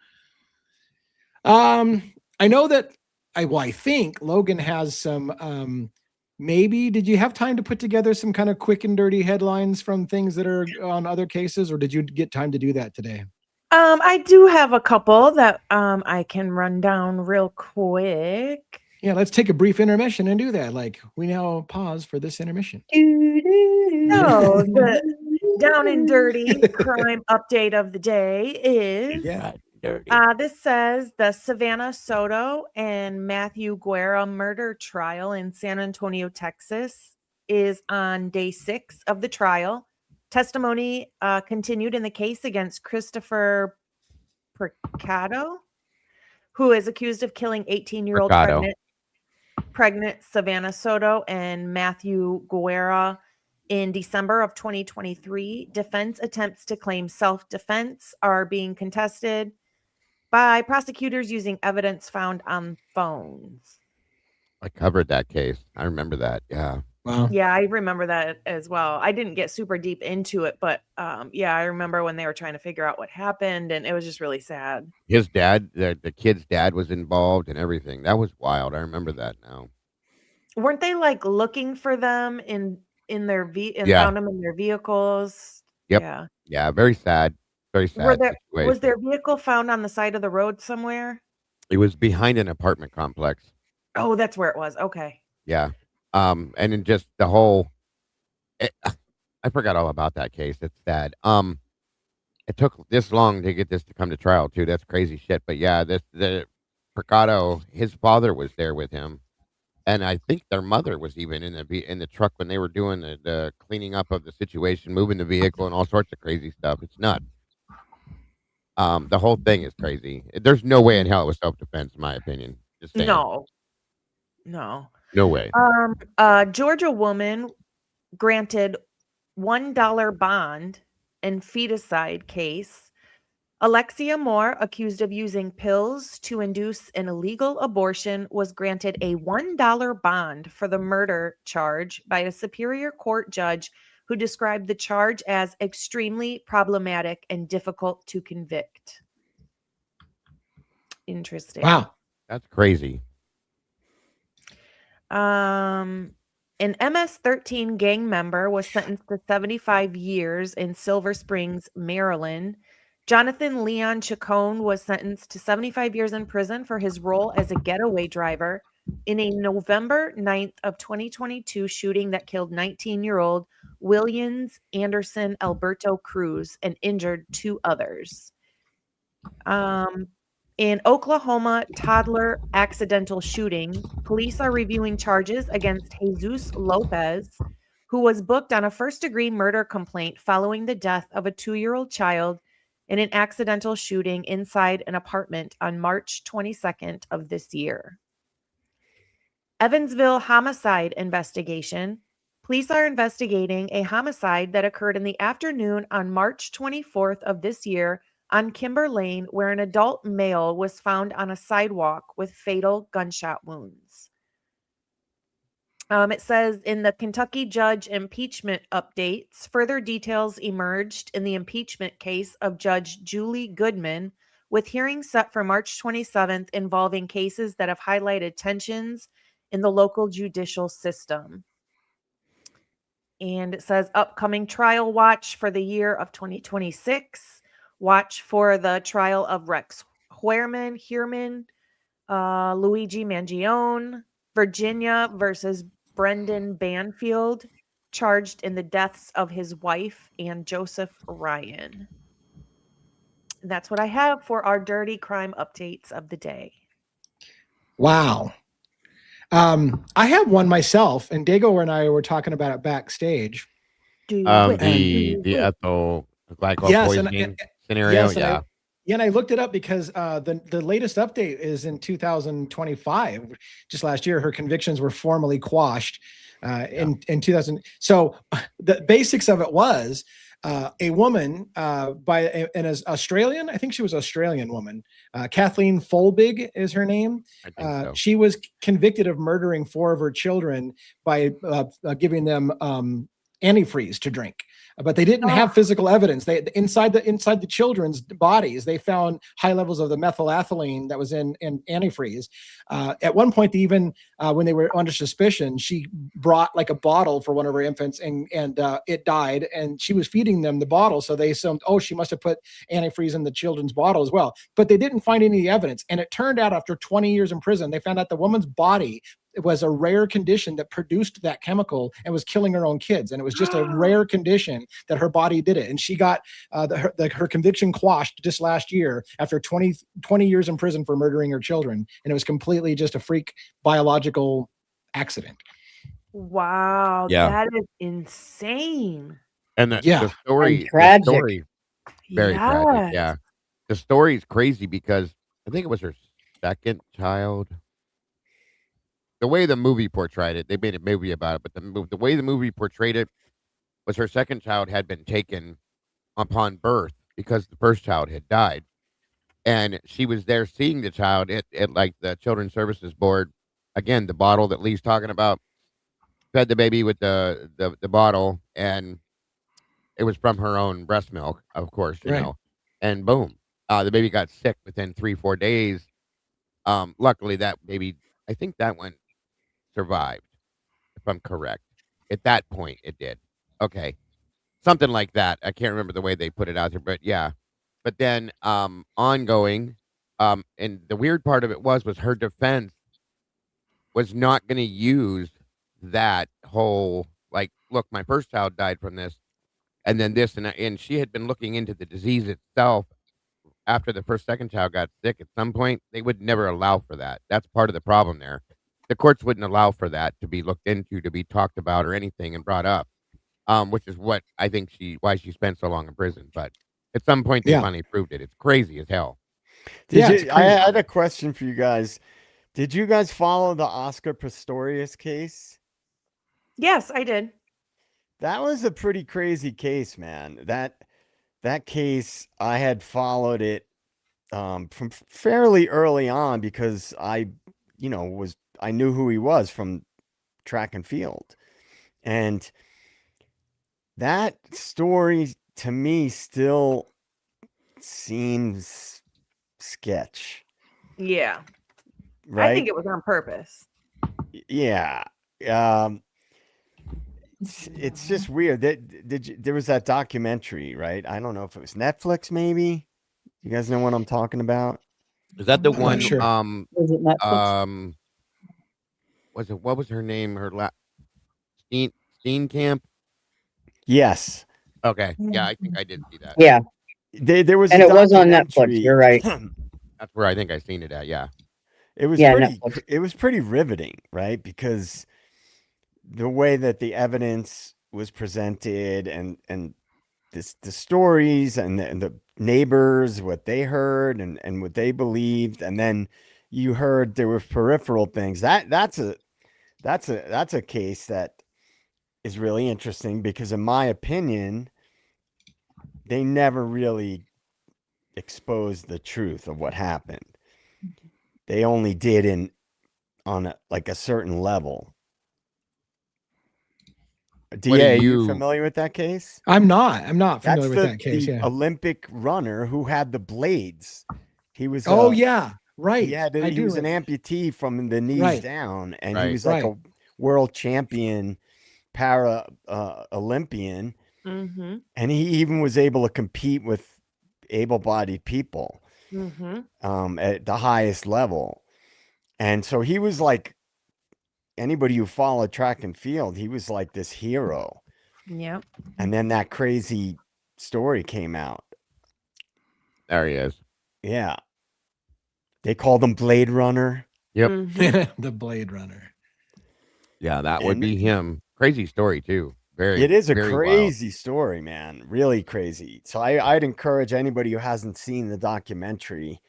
I know that I think Logan has some, maybe, did you have time to put together some kind of quick and dirty headlines from things that are on other cases, or did you get time to do that today? I do have a couple that I can run down real quick. Yeah, let's take a brief intermission and do that. Like, we now pause for this intermission. So the down and dirty crime update of the day is this says the Savannah Soto and Matthew Guerra murder trial in San Antonio, Texas is on day 6 of the trial. Testimony continued in the case against Christopher Picado, who is accused of killing 18-year-old Mercado. pregnant Savannah Soto and Matthew Guerra in December of 2023. Defense attempts to claim self-defense are being contested by prosecutors using evidence found on phones. I covered that case. I remember that. Yeah. Wow. Yeah, I remember that as well. I didn't get super deep into it, but yeah, I remember when they were trying to figure out what happened, and it was just really sad. His dad, the kid's dad was involved and everything. That was wild. I remember that now. Weren't they like looking for them in their and Yeah. found them in their vehicles? Yep. Yeah. Yeah. Very sad. Very sad Was situation. their vehicle found on the side of the road somewhere? It was behind an apartment complex. Oh, that's where it was. Okay. Yeah. And then just the whole, I forgot all about that case. It's sad. It took this long to get this to come to trial too. That's crazy shit. But yeah, the Picado, his father was there with him, and I think their mother was even in the truck when they were doing the cleaning up of the situation, moving the vehicle, and all sorts of crazy stuff. It's nuts. The whole thing is crazy. There's no way in hell it was self defense, in my opinion. Just saying. No. No way. Georgia woman granted $1 bond in feticide case. Alexia Moore, accused of using pills to induce an illegal abortion, was granted a $1 bond for the murder charge by a Superior Court judge who described the charge as extremely problematic and difficult to convict. Interesting. Wow. That's crazy. An MS-13 gang member was sentenced to 75 years in Silver Springs, Maryland. Jonathan Leon Chacon was sentenced to 75 years in prison for his role as a getaway driver in a November 9th of 2022 shooting that killed 19-year-old Williams Anderson Alberto Cruz and injured 2 others. In Oklahoma toddler accidental shooting, police are reviewing charges against Jesus Lopez, who was booked on a first-degree murder complaint following the death of a 2-year-old child in an accidental shooting inside an apartment on March 22nd of this year. Evansville homicide investigation. Police are investigating a homicide that occurred in the afternoon on March 24th of this year on Kimber Lane, where an adult male was found on a sidewalk with fatal gunshot wounds. It says in the Kentucky judge impeachment updates, further details emerged in the impeachment case of Judge Julie Goodman, with hearings set for March 27th involving cases that have highlighted tensions in the local judicial system. And it says upcoming trial watch for the year of 2026. Watch for the trial of Rex Heerman, Luigi Mangione, Virginia versus Brendan Banfield, charged in the deaths of his wife and Joseph Ryan. And that's what I have for our dirty crime updates of the day. Wow. I have one myself, and Dago and I were talking about it backstage. The ethyl glycol poisoning scenario. Yes, and I looked it up because the latest update is in 2025. Just last year, her convictions were formally quashed in 2000. So the basics of it was a woman by an Australian, I think she was an Australian woman. Kathleen Folbig is her name. I think so. She was convicted of murdering 4 of her children by giving them antifreeze to drink. But they didn't have physical evidence. They inside the children's bodies, they found high levels of the methylethylamine that was in antifreeze. At one point, even when they were under suspicion, she brought like a bottle for one of her infants, and it died. And she was feeding them the bottle, so they assumed, oh, she must have put antifreeze in the children's bottle as well. But they didn't find any evidence. And it turned out after 20 years in prison, they found out the woman's body, it was a rare condition that produced that chemical and was killing her own kids. And it was just a rare condition that her body did it. And she got her conviction quashed just last year after 20 years in prison for murdering her children. And it was completely just a freak biological accident. Wow. Yeah. That is insane. And the Yeah. the story, the tragic. story, very tragic. Yes. Yeah, the story's crazy because I think it was her second child. The way the movie portrayed it, they made a movie about it, but the way the movie portrayed it was her second child had been taken upon birth because the first child had died. And she was there seeing the child at like the Children's Services Board. Again, the bottle that Lee's talking about, fed the baby with the bottle, and it was from her own breast milk, of course, Right. And boom, the baby got sick within 3-4 days. Luckily, that baby, I think that one survived, if I'm correct. At that point, it did. Okay, something like that. I can't remember the way they put it out there, but yeah. But then, ongoing, and the weird part of it was her defense was not going to use that whole like, look, my first child died from this, and then this, and she had been looking into the disease itself after the second child got sick. At some point, they would never allow for that. That's part of the problem there. The courts wouldn't allow for that to be looked into, to be talked about, or anything and brought up. Which is what I think why she spent so long in prison. But at some point, they Yeah. finally proved it. It's crazy as hell. Yeah, it's I crazy. had a question for you guys. Did you guys follow the Oscar Pistorius case? Yes, I did. That was a pretty crazy case, man. That case, I had followed it from fairly early on because I knew who he was from track and field. And that story to me still seems sketch, Yeah. right? I think it was on purpose. Yeah. It's just weird. There was that documentary, right? I don't know if it was Netflix, maybe. You guys know what I'm talking about? Is that the I'm not one? sure. Was it Netflix? What was her name? Her Steen Camp. Yes. Okay, yeah, I think I did see that. Yeah, There was and a it was on Netflix. documentary. You're right. That's where I think I seen it at. Yeah, It was Yeah, pretty. Netflix. It was pretty riveting, right? Because the way that the evidence was presented, and the stories, and the neighbors, what they heard, and what they believed, and then you heard there were peripheral things. That's a case that is really interesting because, in my opinion, they never really exposed the truth of what happened. They only did on a certain level. DA, are you familiar with that case? I'm not familiar That's with that case. the Yeah. Olympic runner who had the blades. He was Oh yeah. Right. he was an amputee from the knees Right. down, and he Right. was like a world champion para Olympian, Mm-hmm. and he even was able to compete with able-bodied people at the highest level. And so he was like, anybody who followed track and field, he was like this hero. Yep. And then that crazy story came out. there he is. Yeah. They called him Blade Runner. Yep. Mm-hmm. The Blade Runner. Yeah, that would And be him. Crazy story too. It is a very wild. crazy story, man. Really crazy. So I'd encourage anybody who hasn't seen the documentary.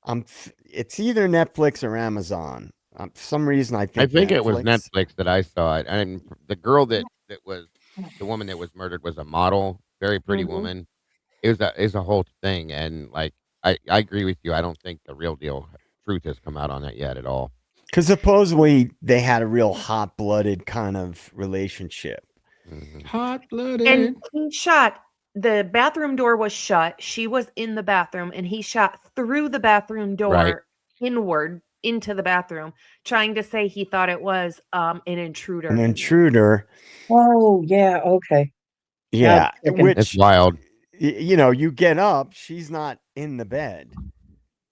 It's either Netflix or Amazon. For some reason, I think it was Netflix that I saw it, and the girl that was the woman that was murdered was a model, very pretty woman. It was a whole thing, and like I agree with you. I don't think the real deal truth has come out on that yet at all. Because supposedly they had a real hot-blooded kind of relationship. Hot-blooded. And he shot, the bathroom door was shut. She was in the bathroom, and he shot through the bathroom door Right. inward into the bathroom, trying to say he thought it was an intruder. An intruder. Oh yeah. Okay. Yeah. Okay. Which, It's wild. you get up, she's not in the bed,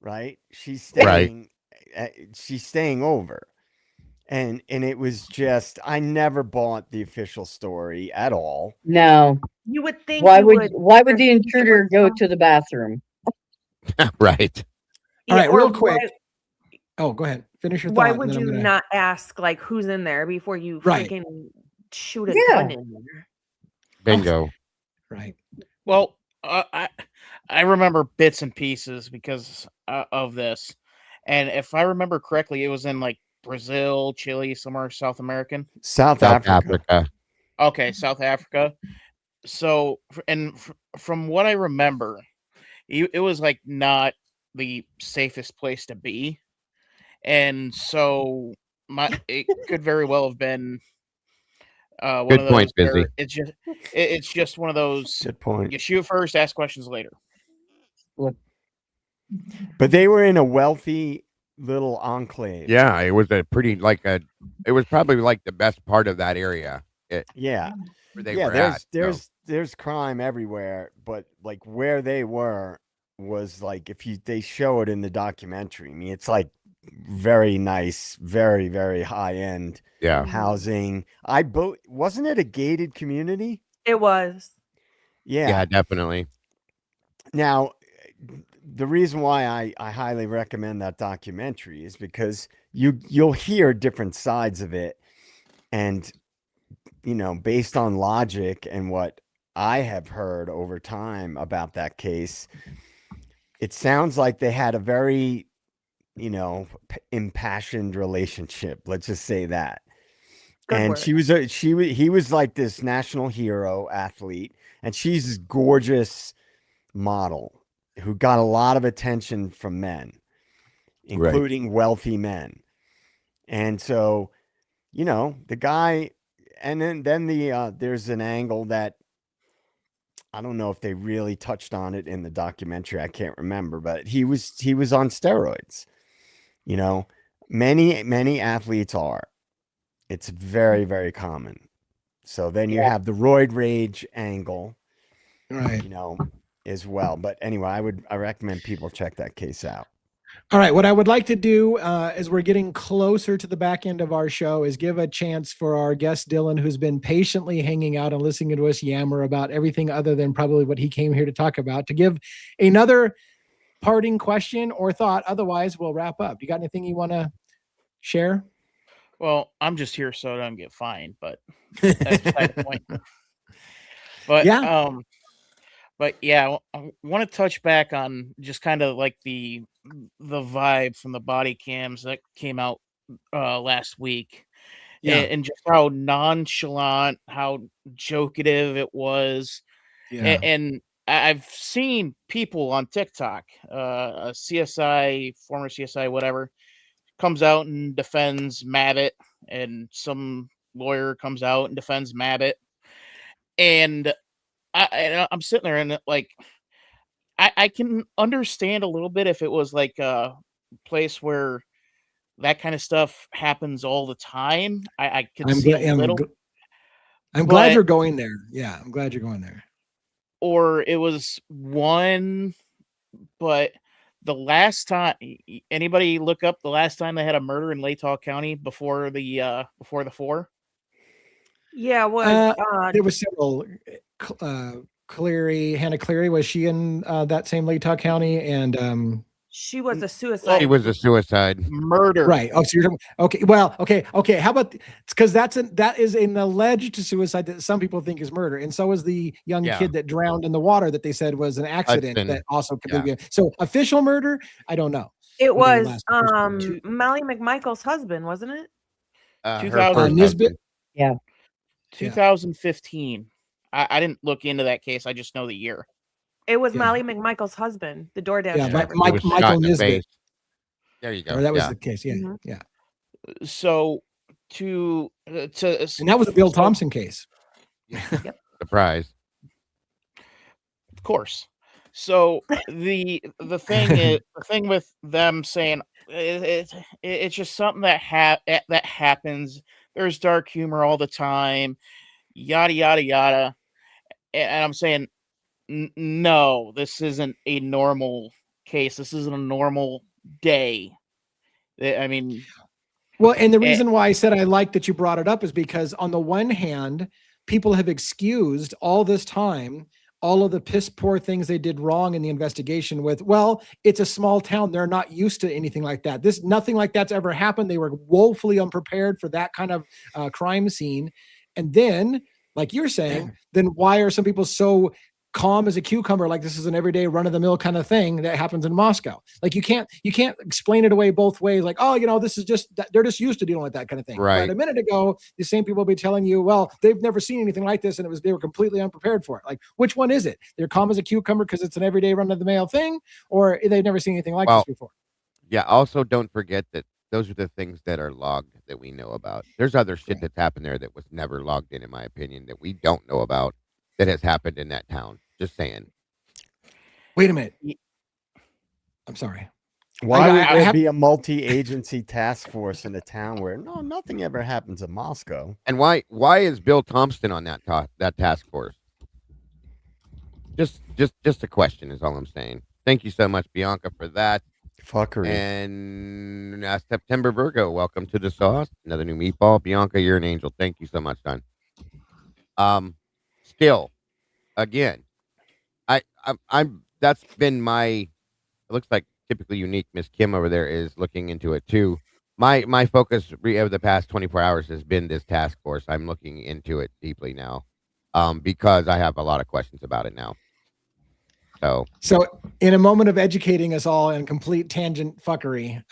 right? She's staying, she's staying over. And it was just, I never bought the official story at all. No. You would think Why you would the intruder go to the bathroom? Right. All right, or real quick. Oh, go ahead. Finish your thought. Why and would then I'm you gonna- not ask like who's in there before you Right. freaking shoot a Yeah. gun in there? Bingo. Right. Well, I remember bits and pieces because of this, and if I remember correctly, it was in like Brazil, Chile, somewhere South American. South South Africa. Africa. Okay, South Africa. So, from what I remember, it was like not the safest place to be, and so it could very well have been one Good of point, those Busy. where it's just one of those Good point. you shoot first, ask questions later. But they were in a wealthy little enclave. Yeah, it was a pretty it was probably like the best part of that area. Yeah. Where they Yeah, were at. there's crime everywhere, but like where they were was like if they show it in the documentary. I mean, it's like very nice, very, very high end Yeah. housing. Wasn't it a gated community? It was. Yeah, definitely. Now, the reason why I highly recommend that documentary is because you'll hear different sides of it, and based on logic and what I have heard over time about that case, it sounds like they had a very impassioned relationship. Let's just say that. Good And word. he was like this national hero athlete, and she's this gorgeous model who got a lot of attention from men, including wealthy men. And so, the guy, and then there's an angle that I don't know if they really touched on it in the documentary. I can't remember, but he was on steroids. Many athletes are. It's very, very common. So then you have the roid rage angle, Right. as well. But anyway, I recommend people check that case out. All right. What I would like to do as we're getting closer to the back end of our show is give a chance for our guest, Dylan, who's been patiently hanging out and listening to us yammer about everything other than probably what he came here to talk about, to give another parting question or thought. Otherwise, we'll wrap up. You got anything you want to share? Well, I'm just here so I don't get fined, but that's beside the point. But but yeah, I want to touch back on just kind of like the vibe from the body cams that came out last week, and just how nonchalant, how jokative it was, and I've seen people on TikTok, a CSI, former CSI, whatever, comes out and defends Mabbitt, and some lawyer comes out and defends Mabbitt, and I'm sitting there and like I can understand a little bit if it was like a place where that kind of stuff happens all the time. I could see a little. I'm glad you're going there. Yeah, I'm glad you're going there. Or it was one, but the last time, anybody look up the last time they had a murder in Latah County before the 4? Yeah, it was there was several. Hannah Cleary, was she in that same Latah County? And she was a suicide. He was a suicide. Murder. Right. Oh, so you're okay. Well, okay. How about because that is an alleged suicide that some people think is murder, and so is the young kid that drowned in the water that they said was an accident that also could be. So official murder, I don't know. It was Molly McMichael's husband, wasn't it? 2000 Nisbet. Yeah. 2015. I didn't look into that case. I just know the year. It was Molly McMichael's husband, the DoorDash driver. Michael Nisbet. There you go. Or that was the case. Yeah, yeah. So and that was a Bill Thompson case. Yep. Surprise. Of course. So the thing with them saying it's just something that happens. There's dark humor all the time, yada yada yada, and I'm saying no, this isn't a normal case. This isn't a normal day. I mean, well, and the reason why I said I like that you brought it up is because on the one hand, people have excused all this time all of the piss poor things they did wrong in the investigation with, well, it's a small town. They're not used to anything like that. Nothing like that's ever happened. They were woefully unprepared for that kind of crime scene. And then like you're saying, then why are some people so calm as a cucumber, like this is an everyday run-of-the-mill kind of thing that happens in Moscow? Like you can't explain it away both ways, like, oh, this is just they're just used to dealing with that kind of thing. Right. But a minute ago, the same people will be telling you, well, they've never seen anything like this, and they were completely unprepared for it. Like, which one is it? They're calm as a cucumber because it's an everyday run-of-the-mill thing, or they've never seen anything like this before? Yeah, also don't forget that those are the things that are logged that we know about. There's other shit that's happened there that was never logged in my opinion, that we don't know about that has happened in that town. Just saying. Wait a minute. I'm sorry. Why would there be a multi-agency task force in a town where nothing ever happens in Moscow? And why is Bill Thompson on that task force? Just a question is all I'm saying. Thank you so much, Bianca, for that. Fuckery. And September Virgo, welcome to the sauce. Another new meatball. Bianca, you're an angel. Thank you so much, son. Still, again, I'm that's been my, it looks like typically unique. Miss Kim over there is looking into it too. My focus over the past 24 hours has been this task force. I'm looking into it deeply now, because I have a lot of questions about it now. So in a moment of educating us all in complete tangent fuckery,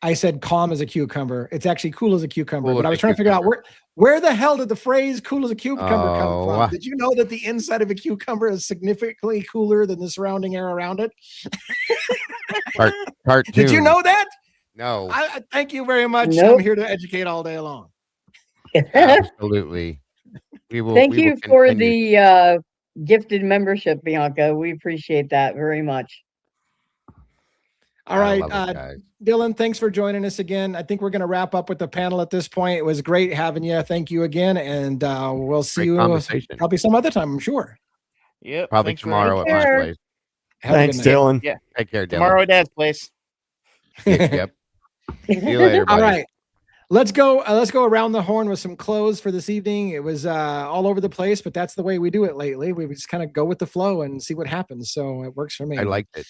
I said calm as a cucumber. It's actually cool as a cucumber. But I was trying to figure out where the hell did the phrase cool as a cucumber come from? Did you know that the inside of a cucumber is significantly cooler than the surrounding air around it? Cartoon. Did you know that? No. I thank you very much. Nope. I'm here to educate all day long. Absolutely. Thank you for the gifted membership, Bianca. We appreciate that very much. All right, Dylan, thanks for joining us again. I think we're going to wrap up with the panel at this point. It was great having you. Thank you again, and we'll see you probably some other time, I'm sure. Yep. Probably tomorrow at my place. Thanks, Dylan. Yeah. Take care, Dylan. Tomorrow at Dad's place. Yep. See you later, buddy. All right. Let's go around the horn with some close for this evening. It was all over the place, but that's the way we do it lately. We just kind of go with the flow and see what happens. So it works for me. I liked it.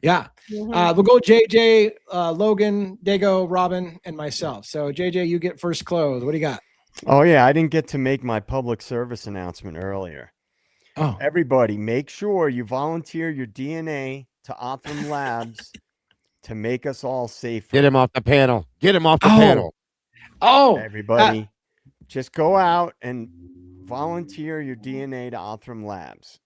Yeah. We'll go JJ, Logan, Dago, Robin, and myself. So JJ, you get first close. What do you got? Oh yeah, I didn't get to make my public service announcement earlier. Oh. Everybody, make sure you volunteer your DNA to Othram Labs to make us all safer. Get him off the panel. Get him off the panel. Oh, everybody, just go out and volunteer your DNA to Othram Labs.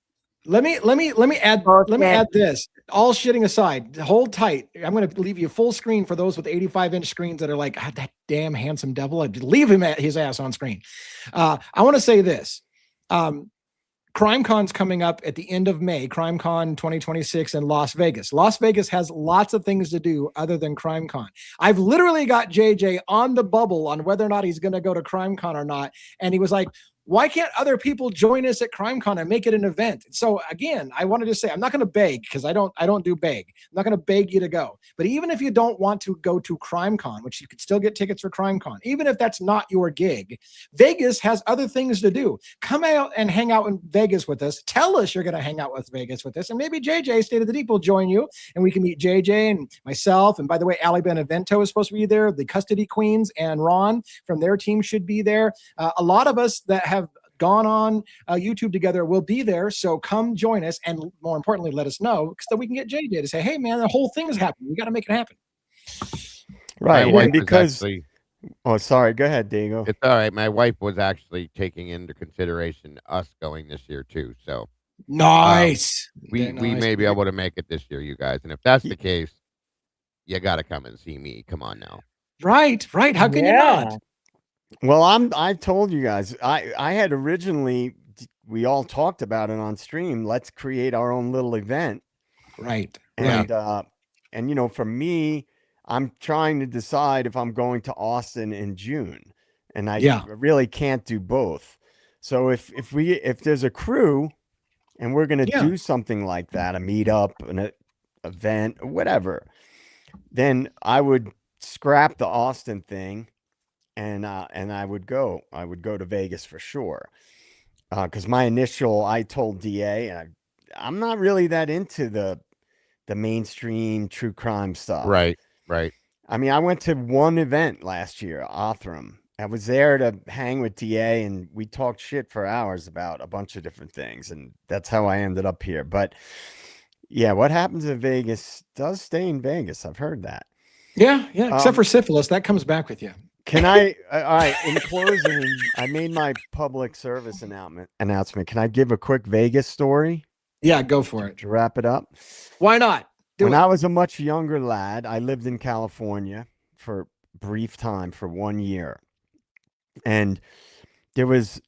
Let me add this. All shitting aside, hold tight. I'm going to leave you full screen for those with 85-inch screens that are like, God, that damn handsome devil. I'd leave him at his ass on screen. I want to say this. CrimeCon's coming up at the end of May, CrimeCon 2026 in Las Vegas. Las Vegas has lots of things to do other than CrimeCon. I've literally got JJ on the bubble on whether or not he's going to go to CrimeCon or not. And he was like, why can't other people join us at CrimeCon and make it an event? So again, I wanted to say, I'm not going to beg because I don't do beg. I'm not going to beg you to go. But even if you don't want to go to CrimeCon, which you could still get tickets for CrimeCon, even if that's not your gig, Vegas has other things to do. Come out and hang out in Vegas with us. Tell us you're going to hang out with Vegas with us. And maybe JJ, State of the Deep, will join you and we can meet JJ and myself. And by the way, Ali Benevento is supposed to be there. The Custody Queens and Ron from their team should be there. A lot of us that have gone on YouTube together will be there. So come join us. And more importantly, let us know so that we can get JJ to say, hey man, the whole thing is happening. We got to make it happen. Right. And because, sorry, go ahead, Diego. It's all right. My wife was actually taking into consideration us going this year too. So nice. We may be able to make it this year, you guys. And if that's the case, you got to come and see me. Come on now. Right. How can you not? Well, I told you guys, I had originally, we all talked about it on stream. Let's create our own little event. Right. And, and you know, for me, I'm trying to decide if I'm going to Austin in June, and I really can't do both. So if there's a crew and we're going to do something like that, a meetup, an event, whatever, then I would scrap the Austin thing. And I would go to Vegas for sure. Cause I told DA, I'm not really that into the mainstream true crime stuff. Right. I mean, I went to one event last year, Othram, I was there to hang with DA, and we talked shit for hours about a bunch of different things, and that's how I ended up here. But yeah, what happens in Vegas does stay in Vegas. I've heard that. Yeah, except for syphilis, that comes back with you. Can I? All right. In closing, I made my public service announcement. Can I give a quick Vegas story? Yeah, go for it. To wrap it up. Why not? When I was a much younger lad, I lived in California for a brief time, for 1 year. And there was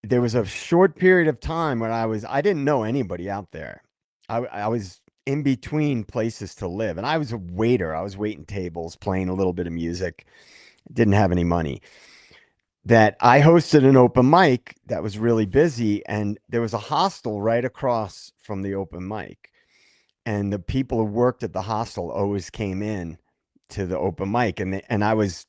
a short period of time when I didn't know anybody out there. I was in between places to live, and I was a waiter. I was waiting tables, playing a little bit of music. Didn't have any money. That I hosted an open mic that was really busy, and there was a hostel right across from the open mic. And the people who worked at the hostel always came in to the open mic, and I was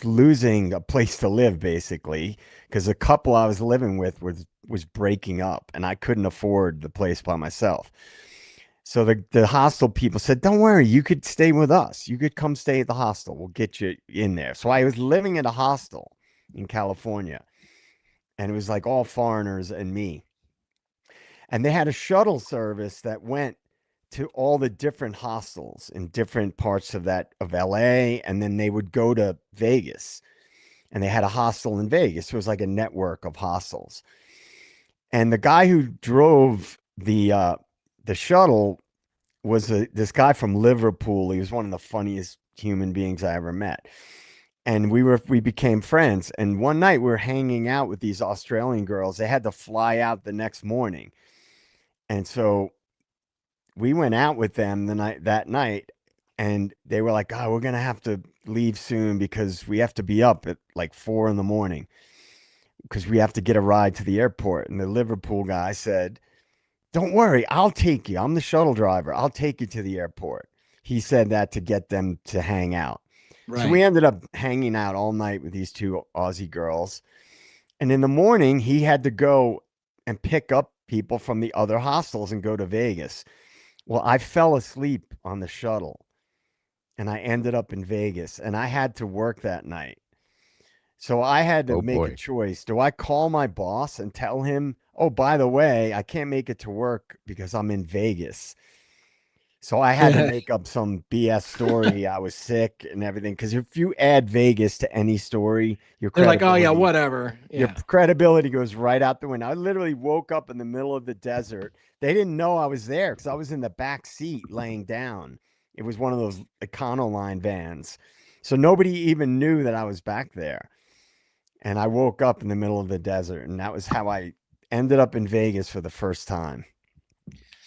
losing a place to live, basically, because the couple I was living with was breaking up, and I couldn't afford the place by myself. So the hostel people said, "Don't worry, you could stay with us. You could come stay at the hostel. We'll get you in there." So I was living at a hostel in California, and it was like all foreigners and me. And they had a shuttle service that went to all the different hostels in different parts of LA, and then they would go to Vegas. And they had a hostel in Vegas. It was like a network of hostels. And the guy who drove the shuttle was this guy from Liverpool. He was one of the funniest human beings I ever met. And we became friends. And one night we were hanging out with these Australian girls. They had to fly out the next morning. And so we went out with them that night, and they were like, "Oh, we're going to have to leave soon because we have to be up at like 4 a.m. because we have to get a ride to the airport." And the Liverpool guy said, "Don't worry, I'll take you. I'm the shuttle driver. I'll take you to the airport." He said that to get them to hang out. Right. So we ended up hanging out all night with these two Aussie girls. And in the morning, he had to go and pick up people from the other hostels and go to Vegas. Well, I fell asleep on the shuttle, and I ended up in Vegas, and I had to work that night. So I had to make a choice. Do I call my boss and tell him, "Oh, by the way, I can't make it to work because I'm in Vegas"? So I had to make up some BS story. I was sick and everything. Because if you add Vegas to any story, they're like, "Oh yeah, whatever." Yeah. Your credibility goes right out the window. I literally woke up in the middle of the desert. They didn't know I was there because I was in the back seat laying down. It was one of those Econoline vans. So nobody even knew that I was back there. And I woke up in the middle of the desert. And that was how I ended up in Vegas for the first time.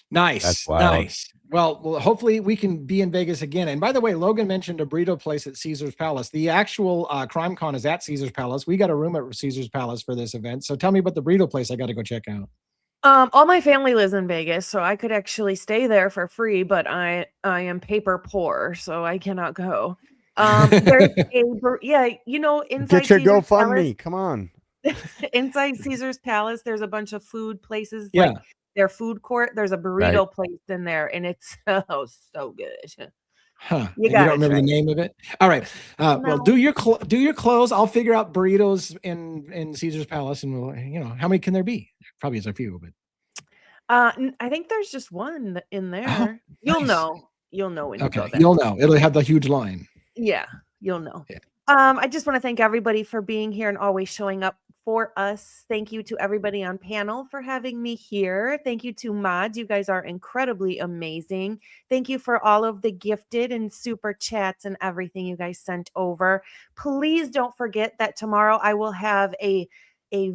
Nice. Nice. Well, hopefully we can be in Vegas again. And by the way, Logan mentioned a burrito place at Caesar's Palace. The actual CrimeCon is at Caesar's Palace. We got a room at Caesar's Palace for this event. So tell me about the burrito place I got to go check out. All my family lives in Vegas, so I could actually stay there for free, but I am paper poor, so I cannot go. There's inside Get your Caesar's GoFundMe. Palace, Come on. inside Caesar's Palace, there's a bunch of food places, like their food court. There's a burrito place in there, and it's so good. Huh. You don't remember the name of it? All right. Well, do your close. I'll figure out burritos in Caesar's Palace, and we'll, how many can there be? Probably is a few, but I think there's just one in there. Oh, You'll nice. know. You'll know when you go there. You'll know. It'll have the huge line. Yeah, you'll know. Yeah. I just want to thank everybody for being here and always showing up for us. Thank you to everybody on panel for having me here. Thank you to mods. You guys are incredibly amazing. Thank you for all of the gifted and super chats and everything you guys sent over. Please don't forget that tomorrow I will have a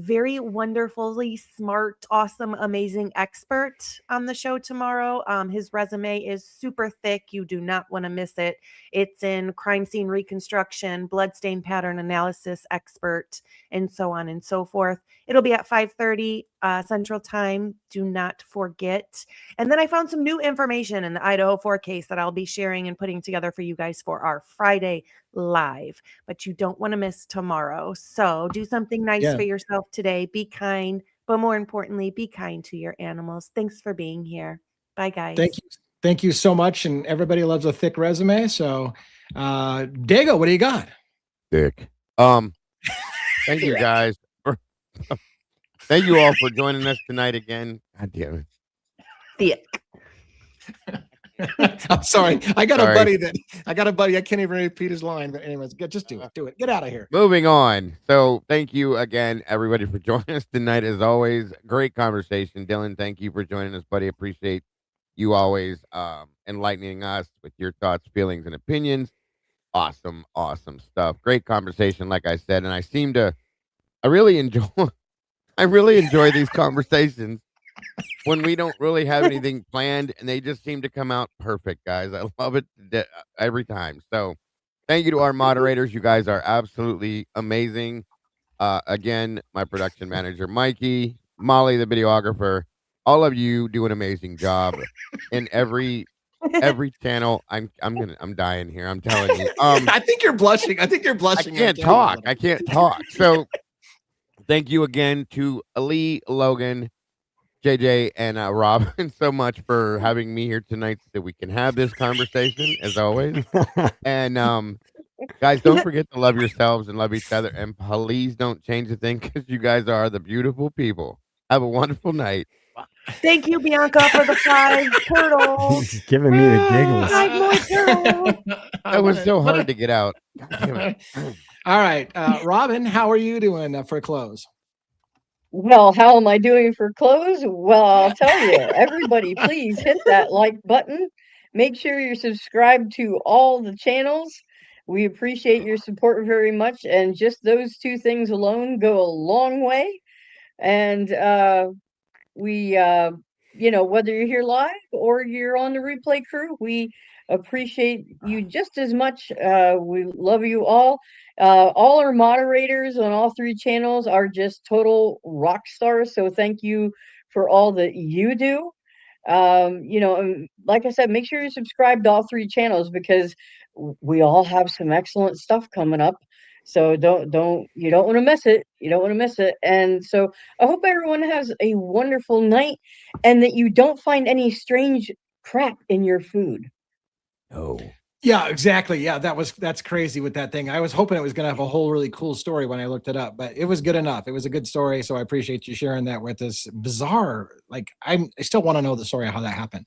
very wonderfully smart, awesome, amazing expert on the show tomorrow. His resume is super thick. You do not want to miss it. It's in crime scene reconstruction, bloodstain pattern analysis expert, and so on and so forth. It'll be at 5:30 Central Time. Do not forget. And then I found some new information in the Idaho 4 case that I'll be sharing and putting together for you guys for our Friday live, but you don't want to miss tomorrow. So do something nice for yourself today. Be kind, but more importantly, be kind to your animals. Thanks for being here. Bye, guys. Thank you. Thank you so much. And everybody loves a thick resume. So, Dago, what do you got? Thick. Thank you guys. Thank you all for joining us tonight again. God damn it. Thick. I'm sorry. I got Sorry. a buddy. I can't even repeat his line. But anyways, just do it. Do it. Get out of here. Moving on. So thank you again, everybody, for joining us tonight. As always, great conversation. Dylan, thank you for joining us, buddy. Appreciate you always enlightening us with your thoughts, feelings, and opinions. Awesome stuff. Great conversation, like I said, and I really enjoy these conversations when we don't really have anything planned and they just seem to come out perfect, guys. I love it every time. So thank you to our moderators. You guys are absolutely amazing. Again, my production manager, Mikey, Molly, the videographer, all of you do an amazing job in every channel. I'm dying here. I'm telling you. I think you're blushing. I can't talk. I can't talk. So thank you again to Ali, Logan, JJ, and Robin so much for having me here tonight so that we can have this conversation as always. And guys, don't forget to love yourselves and love each other. And please don't change a thing because you guys are the beautiful people. Have a wonderful night. Thank you, Bianca, for the 5 turtles. He's giving me the giggles. 5 more turtles. That was so hard to get out. God damn it. All right. Robin, how are you doing for close? Well, how am I doing for close? Well, I'll tell you, everybody, please hit that like button. Make sure you're subscribed to all the channels. We appreciate your support very much. And just those 2 things alone go a long way. And whether you're here live or you're on the replay crew, we appreciate you just as much. We love you all. All our moderators on all 3 channels are just total rock stars. So thank you for all that you do. And like I said, make sure you subscribe to all 3 channels because we all have some excellent stuff coming up. So you don't want to miss it. You don't want to miss it. And so I hope everyone has a wonderful night and that you don't find any strange crap in your food. Oh. Yeah, exactly. Yeah, that's crazy with that thing. I was hoping it was going to have a whole really cool story when I looked it up, but it was good enough. It was a good story, so I appreciate you sharing that with us. Bizarre. Like I still want to know the story of how that happened.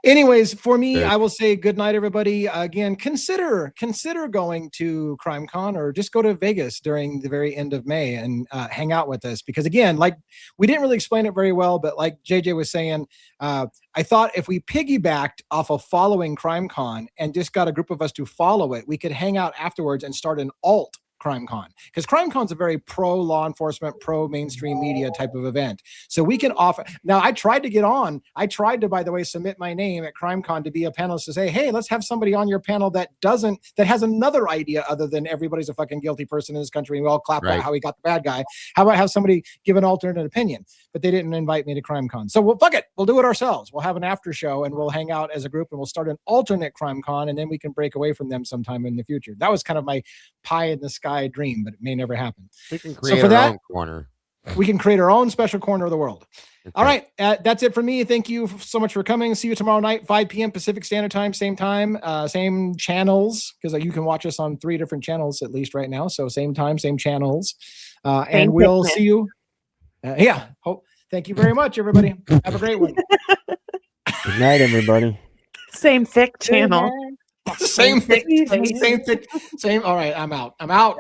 Anyways, for me, I will say good night, everybody. Again, consider going to CrimeCon or just go to Vegas during the very end of May and hang out with us. Because again, like we didn't really explain it very well, but like JJ was saying, I thought if we piggybacked off of following CrimeCon and just got a group of us to follow it, we could hang out afterwards and start an alt CrimeCon, because CrimeCon's a very pro law enforcement, pro mainstream media type of event. So we can offer. Now, I tried to get on. I tried to, by the way, submit my name at CrimeCon to be a panelist to say, hey, let's have somebody on your panel that has another idea other than everybody's a fucking guilty person in this country. We all clap out how he got the bad guy. How about have somebody give an alternate opinion? But they didn't invite me to CrimeCon. So fuck it. We'll do it ourselves. We'll have an after show and we'll hang out as a group and we'll start an alternate CrimeCon and then we can break away from them sometime in the future. That was kind of my pie in the sky dream, but it may never happen. We can create our own corner. We can create our own special corner of the world. Okay. All right. That's it for me. Thank you so much for coming. See you tomorrow night, 5 p.m. Pacific Standard Time, same time, same channels, because you can watch us on 3 different channels at least right now. So same time, same channels. And we'll see you. Thank you very much, everybody. Have a great one. Good night, everybody. Same thick channel. Same thick. All right. I'm out.